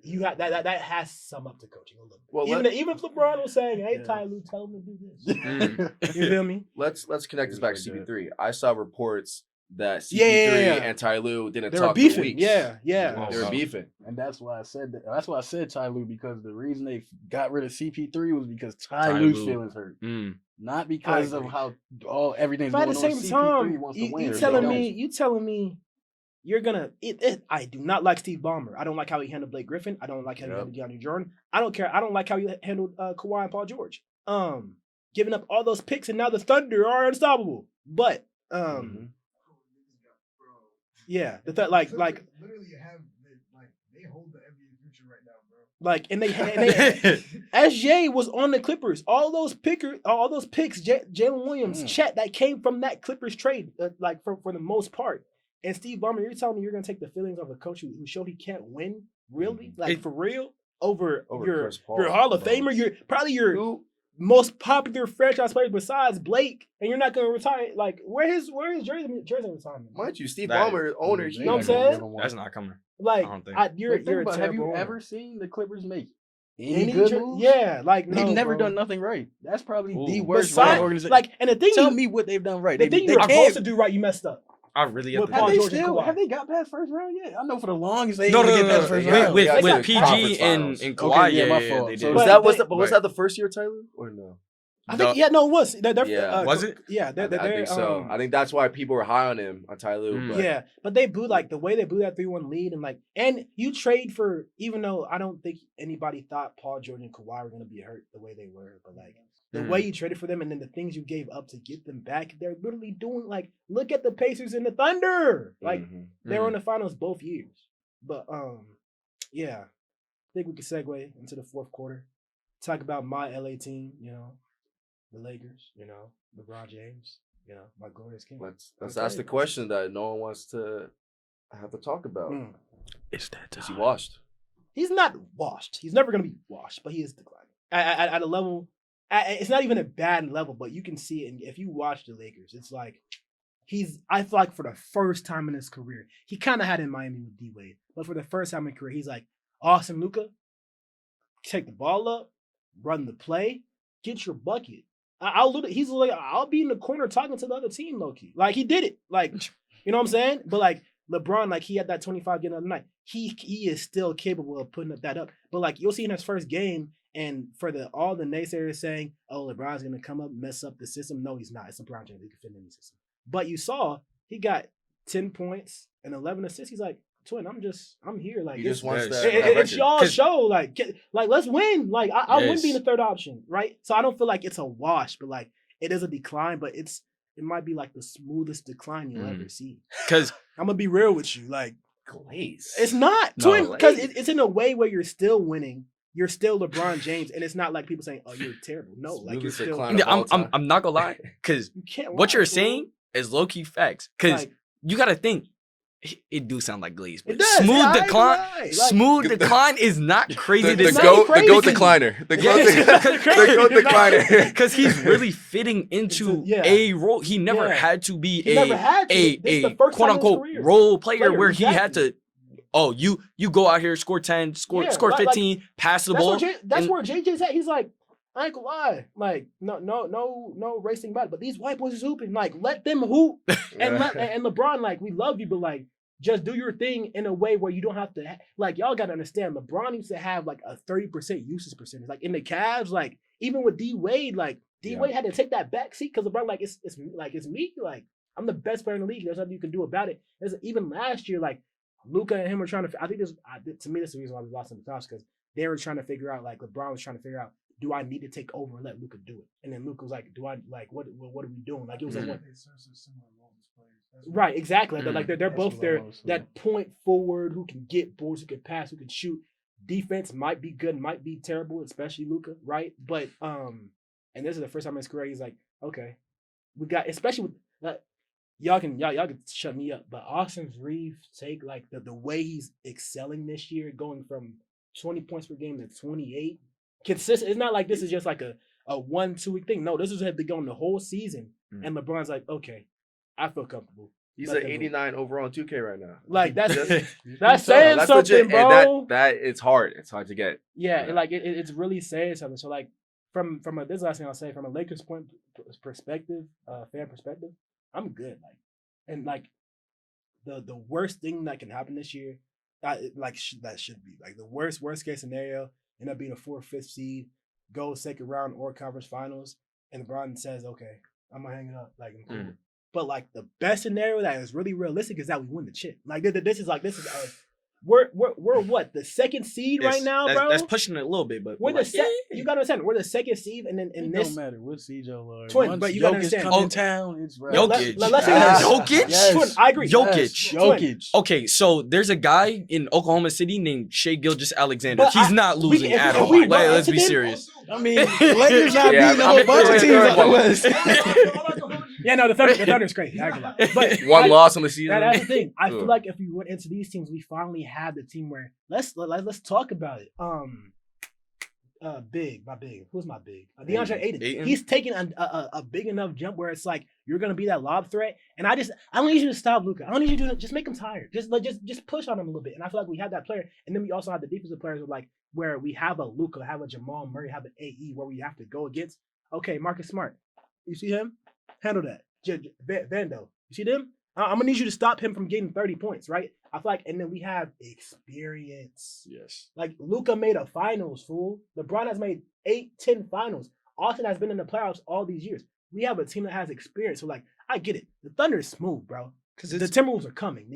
You got that has some up to coaching a little bit. Well, Even if LeBron was saying, "Hey, Yeah. Ty Lue, tell him to do this," Mm. you feel me? Let's connect this back to It's like CP3. I saw reports that CP3 Yeah. and Ty Lue didn't They were talk for beefing. weeks. Yeah. Oh, They were wow. beefing. And that's why I said that. That's why I said Ty Lue, because the reason they got rid of CP3 was because Ty Ty Lue's Lue. feelings hurt, Mm. not because of agree. how everything's But going at the on. same CP3 time, wants to win. you They telling don't. me you're gonna. I do not like Steve Ballmer. I don't like how he handled Blake Griffin. I don't like how he handled DeAndre Jordan. I don't care. I don't like how he handled Kawhi and Paul George. Giving up all those picks and now the Thunder are unstoppable. But yeah, like literally have like they hold the NBA future right now, bro. like and they SJ was on the Clippers. All those picks, Jalen Williams, Chet, that came from that Clippers trade, like for the most part. And Steve Ballmer, you're telling me you're gonna take the feelings of a coach who showed he can't win, really, like for real, over your Chris Paul, Hall of bro. Famer, you're probably your most popular franchise player besides Blake, and you're not gonna retire. Like where his jersey retirement? Mind you, Steve That- Ballmer, owner, They You know what I'm not gonna saying? give him one. That's not coming. Like I don't think. you're But think a about it, have terrible you owner. ever seen the Clippers make Any good jer- moves? Yeah, like They've no, never bro. done nothing right. That's probably Ooh. the worst Besides, organization. like, and the thing Tell you, me what they've done right. the thing you were supposed to do right, you messed up. I really With have Paul Have they George and still? Kawhi. Have they got past first round yet? I know for the longest they No, didn't no, get no, past no. first Yeah, round. With got They to got the PG conference and finals. Kawhi, Okay, yeah, my yeah, fault. they So did. Was But that they- was that the first year, Tyler, or no? I think it was. Yeah. Was it? Yeah, I think so. I think that's why people were high on him, on Ty Lue. Mm. But yeah, but they blew like the way they blew that 3-1 lead and you trade for, even though I don't think anybody thought Paul George and Kawhi were gonna be hurt the way they were, but like the way you traded for them and then the things you gave up to get them back, they're literally doing like look at the Pacers and the Thunder. Like they were in the finals both years. But yeah, I think we could segue into the fourth quarter. Talk about my LA team, the Lakers, LeBron James, my glorious king. let's ask the question that no one wants to have to talk about. It's that Is he washed? He's not washed. He's never going to be washed, but he is declining at a level. It's not even a bad level, but you can see it. And if you watch the Lakers, it's like I feel like for the first time in his career, he kind of had it in Miami with D Wade, but for the first time in his career, he's like, Austin Luka, take the ball up, run the play, get your bucket. He's like, I'll be in the corner talking to the other team, low key. Like he did it, like you know what I'm saying. But like LeBron, like he had that 25 game the other night. He is still capable of putting that up. But like you'll see in his first game, and for all the naysayers saying, "Oh, LeBron's gonna come up mess up the system," no, he's not. It's LeBron James. He can fit in the system. But you saw he got 10 points and 11 assists. He's like, twin, I'm here. Like He just wants that it's record. y'all show. Like let's win. Like I wouldn't be Yes. the third option, right? So I don't feel like it's a wash, but like it is a decline, but it might be like the smoothest decline you'll ever see. Because I'm gonna be real with you. Like Glaze. it's not No. twin because it's in a way where you're still winning. You're still LeBron James, and it's not like people saying, "Oh, you're terrible." No, like you're Smoothest still. decline. yeah, all time. I'm not gonna lie. Because You can't. what lie, you're fool. saying is low key facts. Because Like, you got to think It do sound like Glaze, but It does. smooth Yeah, I ain't decline. gonna lie. Like, Smooth decline is not crazy. The to not say. goat crazy. decliner. The goat Yeah. decliner. Because he's really fitting into Yeah. a role. He never Yeah. had to be He never had to. This is the a first quote time in his unquote career. role player where he had exactly. to. Oh, you go out here, score 10, score Yeah, 15, pass the ball. That's and- where JJ's at. He's like, I ain't gonna lie. Like, no racing about it. But these white boys is hooping. Like, let them hoop. And LeBron, like, we love you, but like, just do your thing in a way where you don't have to. Like, y'all gotta understand. LeBron used to have like a 30% usage percentage. Like in the Cavs, like even with D Wade, like D Wade had to take that back seat because LeBron, like, it's me. Like, I'm the best player in the league. There's nothing you can do about it. Even last year, like Luka and him were trying to. I think to me, that's the reason why we lost in the playoffs because they were trying to figure out. Like LeBron was trying to figure out, do I need to take over and let Luka do it? And then Luka was like, do I like what are we doing? Like it was like what? They serve some similar roles as players. That's what- Right, exactly. Like they're That's both what there. I was saying. That point forward who can get boards, who can pass, who can shoot. Defense might be good, might be terrible, especially Luka, right? But and this is the first time in his career he's like, okay, we got, especially with y'all can shut me up, but Austin Reeves take like the way he's excelling this year, going from 20 points per game to 28, consistent. It's not like this is just like a 1-2 week thing. No, this is had to go on the whole season, and LeBron's like, okay, I feel comfortable. He's Let at them hoop. 89 overall in 2K right now. Like that's That's- that's saying That's something, legit, bro. and that it's hard. It's hard to get. Yeah, Yeah. like it's really saying something. So like from a this is the last thing I'll say, from a Lakers perspective, fan perspective, I'm good. Like, and like the worst thing that can happen this year, that should be like the worst case scenario, end up being a 4th, 5th seed, go second round or conference finals, and LeBron says, okay, I'm gonna hang it up. Like, I'm cool. But like the best scenario that is really realistic is that we win the chip. Like this is we're what, the 2nd seed right now, bro. That's pushing it a little bit, but We're like, you gotta understand, we're the 2nd seed, and then It this don't matter what seed y'all are. Twin, Once but you gotta Jokic understand. come in town, it's right. Jokic. Let's say Yes. Jokic? Yes. Twin, I agree. Jokic. Yes. Twin. Jokic. Okay, so there's a guy in Oklahoma City named Shea Gilgeous-Alexander. But He's not losing at all. we Like, run let's be into them- serious. I mean, the Lakers not Yeah, beating a I whole mean, bunch of teams out the West. Yeah, no, the Thunder's crazy. I ain't gonna lie. But One loss on the season. that's the thing. I feel Ugh. like if we went into these teams, we finally have the team where let's talk about it. Who's my big? DeAndre Ayton. Ayton. He's taking a big enough jump where it's like you're gonna be that lob threat. And I don't need you to stop Luka. I don't need you to do it. Just make him tired. Just push on him a little bit. And I feel like we have that player. And then we also have the defensive players where we have a Luka, have a Jamal Murray, have an AE where we have to go against. Okay, Marcus Smart. You see him? Handle that. Vando. You see them? I'm gonna need you to stop him from getting 30 points, right? I feel like, and then we have experience. Yes. Like Luka made a finals, fool. LeBron has made 8-10 finals. Austin has been in the playoffs all these years. We have a team that has experience. So like, I get it. The Thunder is smooth, bro. Because the Timberwolves are coming.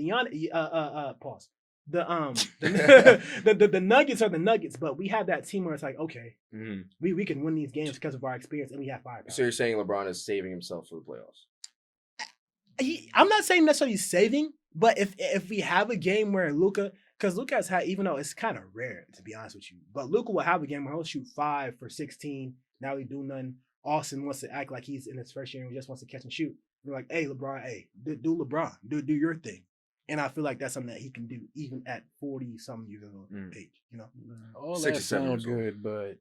Pause. The Nuggets are the Nuggets, but we have that team where it's like, okay, we can win these games because of our experience and we have firepower. So you're saying LeBron is saving himself for the playoffs? I'm not saying necessarily saving, but if we have a game where Luka, because Luka has had, even though it's kind of rare to be honest with you, but Luka will have a game where he'll shoot 5 for 16. Now he do nothing. Austin wants to act like he's in his first year and he just wants to catch and shoot. We're like, hey LeBron, do LeBron, do your thing. And I feel like that's something that he can do even at 40-something years of age. You know, All 6 that or 7 sounds years old. good, but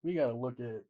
we gotta look at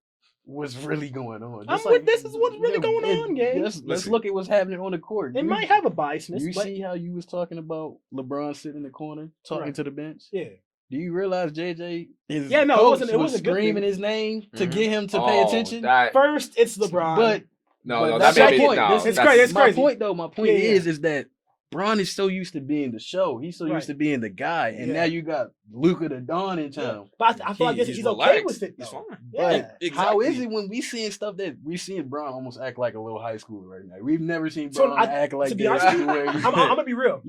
what's really going on. I'm with this is what's really going on, gang. Let's Listen. look at what's happening on the court. It might have a biasness, You but see how you was talking about LeBron sitting in the corner talking Right. to the bench? yeah. Do you realize JJ, his Yeah, no, it coach wasn't- it was wasn't a good screaming thing. his name to Mhm. get him to pay attention? First, it's LeBron. But No, that's that my made me point. no. This is It's crazy. It's my crazy. point, though. My point Yeah, yeah. is that Bron is so used to being the show. He's so Right. used to being the guy, and Yeah. now you got Luka the Don in town. But I feel like he's okay relaxed. with it. He's Though. fine. Yeah. But how is Exactly. it when we seeing stuff that we seeing Bron almost act like a little high schooler right now? We've never seen So, Bron I- act like to be this. honest with you, where I'm gonna be real.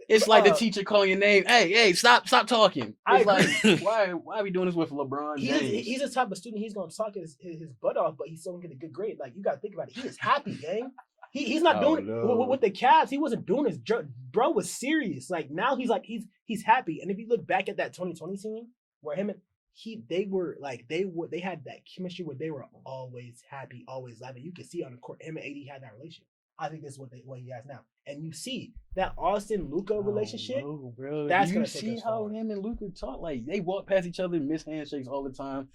it's like the Uh, teacher calling your name. Hey, stop talking. I It's like agree. why are we doing this with LeBron James? He's the type of student he's gonna talk his butt off, but he's still gonna get a good grade. Like you gotta think about it. He is happy, gang. He's not Oh, doing it no. with the Cavs. He wasn't doing his bro was serious. Like now he's like he's happy. And if you look back at that 2020 team where him and they had that chemistry where they were always happy, always laughing. You could see on the court him and AD had that relationship. I think this is what he has now. And you see that Austin Luka relationship. No, bro. That's you gonna take see us how far. him and Luka talk? Like they walk past each other, miss handshakes all the time.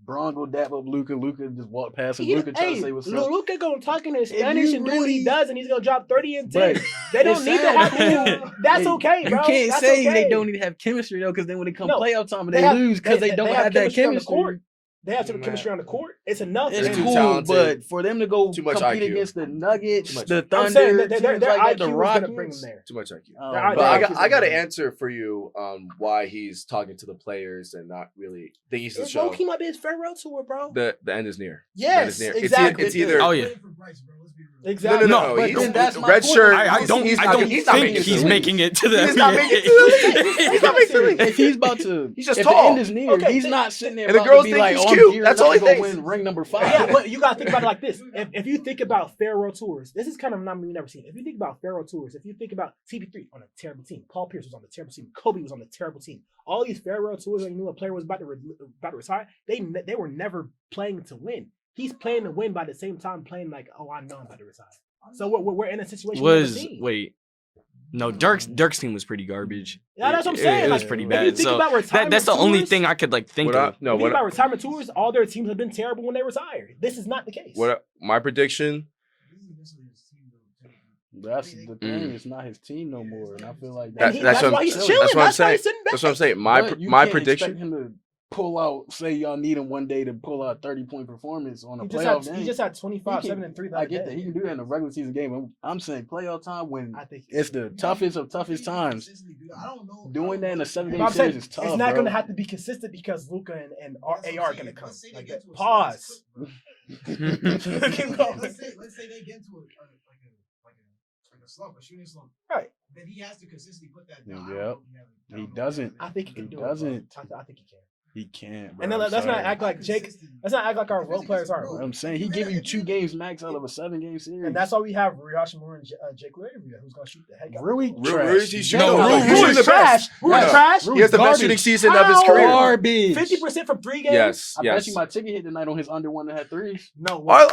Bron go dap up Luka. Luka just walk past him. Luka try to say what's up. Luka gonna talk in If Spanish you and do what really- he does, and he's gonna drop 30 and 10. But They don't need to have to. That's okay, bro. You can't That's say okay. they don't need to have chemistry though, because then when it come No, playoff time and they they, have- lose because they don't have that chemistry on the chemistry. court. They have some chemistry on the court. It's enough. It's They're too cool, talented. but for them to go Too much compete IQ. against the Nuggets, Too much the IQ. I'm saying Thunder, that their teams like that, IQ the is Rockets. gonna bring them there. Too much IQ. Oh, Their But IQ I got an is gonna answer for you on why he's talking to the players and not really think he's the It's show. low key might be his farewell tour, bro. The end is near. Yes, The end is near. exactly. It's either. Oh, yeah. Waiting for Bryce, bro. Let's be real. Exactly. No. but He's then that's my red point. shirt. I don't he's not think making it to he's the making it to the He's not NBA. making it to the league. He's not making it to the league. If he's about to, He's just if tall. the end is near, Okay, he's not sitting there and the about girls to be think like, he's "Oh, I'm cute." geared That's up all to he go thinks. win ring number 5. Yeah, but you gotta think about it like this. If you think about farewell tours, this is kind of not we've never seen. If you think about farewell tours, if you think about CP3 on a terrible team, Paul Pierce was on the terrible team, Kobe was on the terrible team. All these farewell tours, when you knew a player was about to retire, they were never playing to win. He's playing to win by the same time playing like, oh, I know I'm about to retire. So we're in a situation we've never seen. No, Dirk's team was pretty garbage. Yeah, that's what I'm saying. It was Like, pretty if bad. you think So about retirement that's the only tours- thing I could like think What I- of. no, If you think what about retirement tours, all their teams have been terrible when they retired. This is not the case. my prediction? This is initially his team, though, too. That's the thing. It's not his team no more, and I feel like And That's that's what why I'm- he's that's chilling. what I'm That's why saying. he's sitting back. That's what I'm saying. But you My can't prediction. expect him to pull out. Say y'all need him one day to pull out 30-point performance on a He playoff just, game. he just had 25, He can- 7, and 3. I get that he can do that in a regular season game. I'm saying playoff time when I think it's the toughest of toughest times. I don't know. Doing that in a But 7-game I'm saying series is tough. it's not bro. going to have to be consistent because Luka and That's what I'm AR are saying. going to come. Let's say they Like get that. to a Pause. Keep going. Let's say they get into a slump, a shooting slump. Right. Then he has to consistently put that down. Yep. He doesn't. I think he can He do doesn't. it. Bro. I think he can. He can't, bro. And then I'm let's not sorry. act like Jake. Let's not act like our role players are. I'm saying he give you 2 games max out of a 7-game series. And that's why we have Rui Hachimura and Jake Rui, who's going to shoot the heck out of Rui the ball. trash. He's No, Rui Rui's trash. Rui's Yeah. trash. He has the best shooting season of his How? career. Garbage. 50% from 3 games. Yes, I bet yes. you my ticket hit tonight on his under one that had 3s. No. And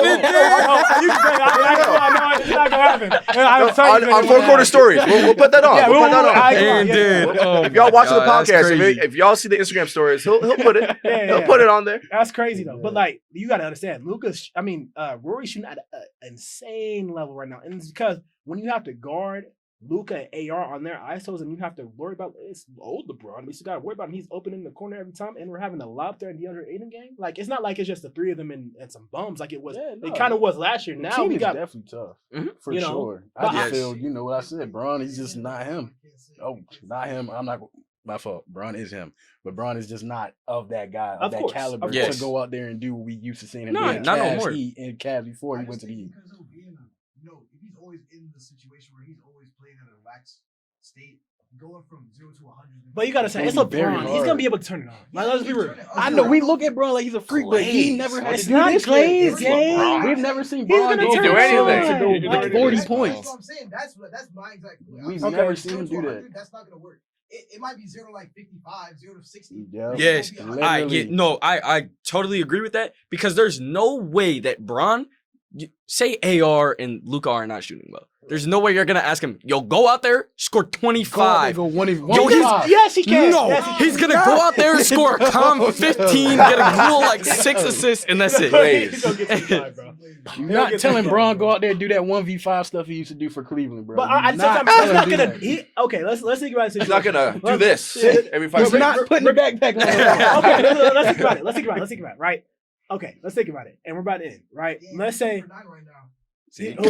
it did. You can bring I know it's not going to happen. on 4 quarter stories. We'll put that on. Yeah, we'll put that on. And did. Oh If y'all my watching the God, that's podcast, crazy. if y'all see the Instagram stories, he'll put it. Yeah, He'll yeah. put it on there. That's crazy though. But like, you got to understand, Rory's shooting at an insane level right now, and it's because when you have to guard Luka and AR on their ISOs, and you have to worry about it's old LeBron. We still got to worry about him. He's opening the corner every time, and we're having a lob there in DeAndre Ayton game. Like, it's not like it's just the 3 of them and some bums. Like it was. Yeah, no. It kind of was last year. The Now team we is got. definitely tough. Mhm. For You know, sure. but I just I- feel, you know what I said, Bron, he's just not him. Oh, not him. I'm not my fault. Bron is him. But Bron is just not of that guy, of that course, caliber of to course. go out there and do what we used to seeing him No, do in not no Cavs, more. in Cavs before he went to the Heat. Because he'll be in if he's always in the situation where he's always playing at a relaxed state, going from 0 to 100. But you got to say, it's gonna be very LeBron. He's hard. gonna be able to turn it on. Like, let's be real. I know we look at Bron like he's a freak, but he Glaze. never had It's to do not this. glaze, yet. gang. We've never seen He's Bron gonna go turn do from anything. 0 to go He can do like anything. 40 That's points. what I'm saying. That's my exact point. We've I'm never saying seen him 0 do to that. 100, that's not gonna work. It might be 0 to like 55, 0 to 60. Yeah. Yes, Literally. I totally agree with that because there's no way that Bron, say AR and Luka are not shooting well. There's no way you're gonna ask him, yo, go out there, score 25. Go one Yo, he's- Yes, he can. No, Yes, he he's can. gonna go out there and score a calm 15, get a cool like 6 assists, and that's it. He's gonna get 25, bro. You're He'll not get telling 25, Bron bro. go out there and do that 1v5 stuff he used to do for Cleveland, bro. But You're I not that's telling him not to do gonna. that. Okay, let's think about it. He's not gonna do this every 5 We're seconds. not putting the backpack on. Okay, let's think about it. Let's think about it. Right. Okay, let's think about it. And we're about to end. Right. Yeah, Let's say. number 9 right now. See? Oh,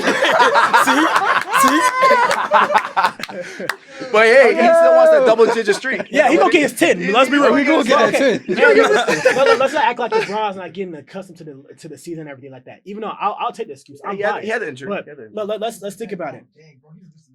But hey, he still wants that double-digit streak. yeah, he gonna get his 10. Let's be real. We gonna get that Okay. 10. Let's not act like LeBron's not getting accustomed to the season and everything like that. Even though I'll take the excuse. I'm He had biased. the injury. But He had the injury. let's think about it. Dang, bro, he's just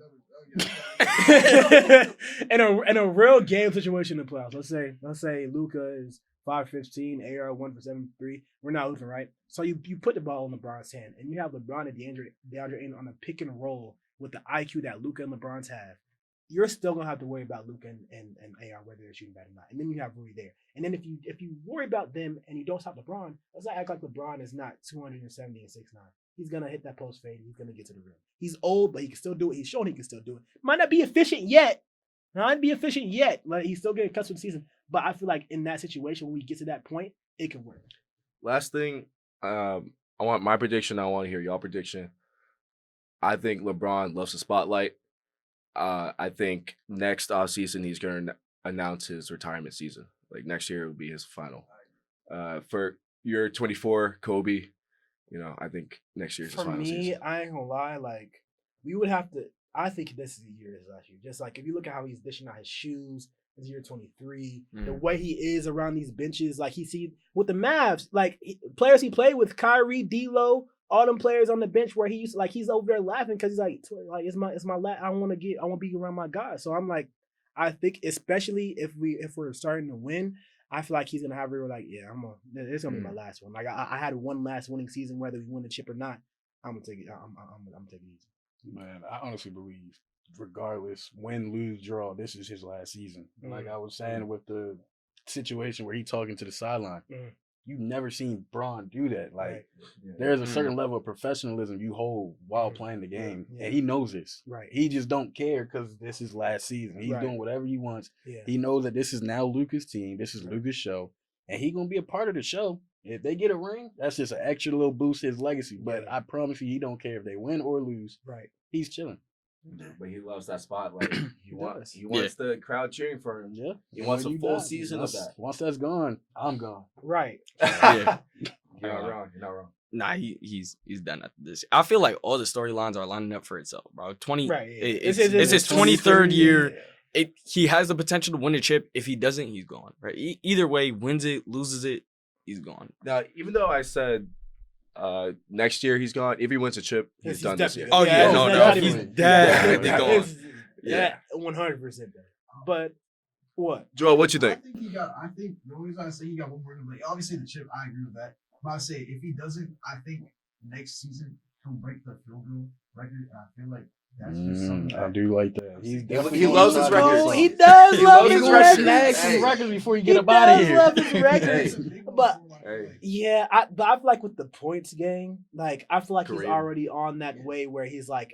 another. in a real game situation in the playoffs, let's say Luka is 5-15, AR 1 for 7-3. We're not losing, right? So you put the ball in LeBron's hand, and you have LeBron and DeAndre Ayton on a pick and roll with the IQ that Luka and LeBron's have. you're still gonna have to worry about Luka and AR whether they're shooting bad or not. And then you have Rui there. And then if you worry about them and you don't stop LeBron, let's not act like LeBron is not 270 and 6'9". He's gonna hit that post fade. He's gonna get to the rim. He's old, but he can still do it. He's shown he can still do it. Might not be efficient yet. Like he's still getting cuts for the season. But I feel like in that situation, when we get to that point, it can work. Last thing, I want my prediction. I want to hear y'all prediction. I think LeBron loves the spotlight. I think next offseason he's going to announce his retirement season. Like next year will be his final. For year 24, Kobe, I think next year's his For final me, season. I ain't gonna lie. Like we would have to. I think this is the year his last year. Just like if you look at how he's dishing out his shoes, his year 23, the way he is around these benches, like he see with the Mavs, like players he played with, Kyrie, D'Lo, all them players on the bench where he used to, like he's over there laughing because he's like it's my I want to be around my guys. So I'm like, I think especially if we're starting to win, I feel like he's gonna have real like it's gonna be my last one. Like I had one last winning season, whether we win the chip or not. I'm gonna take it. I'm gonna take it easy. Man, I honestly believe, regardless, win, lose, draw, this is his last season. Like I was saying with the situation where he talking to the sideline, you've never seen Braun do that. Like there's a certain level of professionalism you hold while playing the game, and he knows this. Right. He just don't care because this is last season. He's doing whatever he wants. Yeah. He knows that this is now Luka's team. This is Luka's show, and he's gonna be a part of the show. If they get a ring, that's just an extra little boost to his legacy. But I promise you, he don't care if they win or lose. Right. He's chilling. But he loves that spotlight. He wants the crowd cheering for him. Yeah. He wants a full season of that. Once that's gone, I'm gone. Right. You're not wrong. Nah, he's done after this. I feel like all the storylines are lining up for itself, bro. It's his 23rd year. He has the potential to win a chip. If he doesn't, he's gone. Right. Either way, wins it, loses it, he's gone. Now, even though I said next year he's gone, if he wins a chip, he's done this year. Oh yeah, no, he's definitely gone. Yeah, 100% done. But what, Joel? What you think? I think the only reason I say he got one more than obviously the chip. I agree with that. But I say if he doesn't, I think next season he'll break the field goal record. And I feel like that's just something I do like that. He loves his records. He does love his records. Snag some records before you get up out of here. He does love his records. But hey. I feel like with the points game, like I feel like he's Kareem. already on that way where he's like,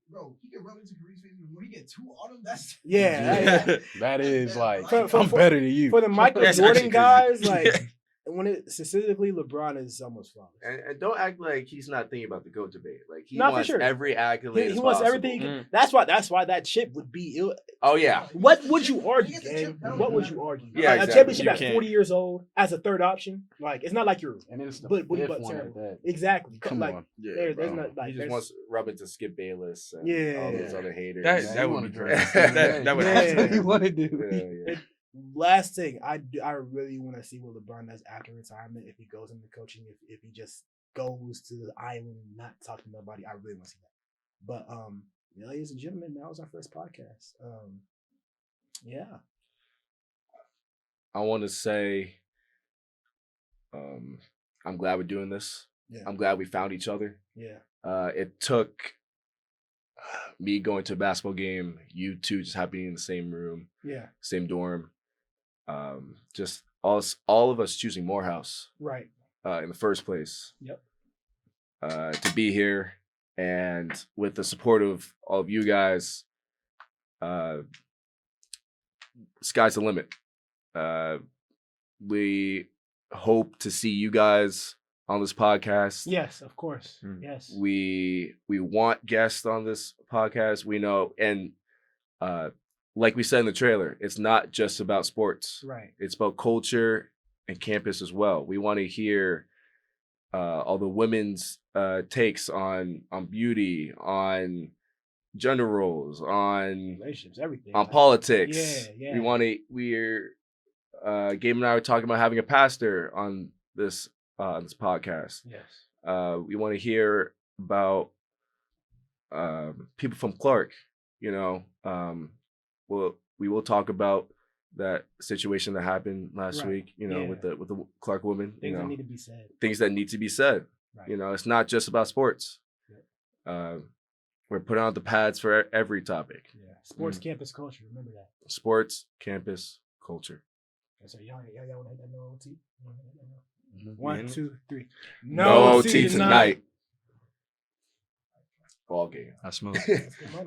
bro, he can run into Kareem's face when he get two on him. That's That is like For- I'm better than you. for the Michael That's Jordan actually guys, like when it specifically LeBron is almost flawless. And don't act like he's not thinking about the GOAT debate. Like he Not for wants sure. every accolade. He wants everything. Mm. That's why that chip would be ill. Oh yeah. What would you argue, gang? What would you argue? Yeah, Like, exactly. a championship You at can't. 40 years old as a third option. Like it's not like you're and it's the but fifth one terrible. at that. Exactly. Come like on. there's bro. not like He just there's- wants Robin to skip Bayless and Yeah. all those other haters. That would be great. That That would Yeah. actually he want to do. Yeah. Last thing, I really want to see what LeBron does after retirement. If he goes into coaching, if he just goes to the island and not talk to nobody, I really want to see that. But ladies and gentlemen, that was our first podcast. Yeah. I want to say, I'm glad we're doing this. Yeah. I'm glad we found each other. Yeah. It took me going to a basketball game, you two just happening in the same room, Yeah. same dorm, just all of us choosing Morehouse Right. in the first place. Yep. To be here and with the support of all of you guys, sky's the limit. We hope to see you guys on this podcast. Yes, of course. Mm. Yes. We want guests on this podcast. We know, and like we said in the trailer, it's not just about sports. Right. It's about culture and campus as well. We want to hear all the women's takes on beauty, on gender roles, on Relationships, everything. on Like, politics. Yeah. Gabe and I were talking about having a pastor on this podcast. Yes. We want to hear about people from Clark. We will talk about that situation that happened last Right. week. Yeah. With the Clark woman. Things that need to be said. Things that need to be said. Right. It's not just about sports. We're putting out the pads for every topic. Yeah. Sports campus culture. Remember that. Sports, campus, culture. So y'all want to hit that no OT? Mhm. 1, 2, 3. No OT tonight. Ball game. I smoke. That's good money.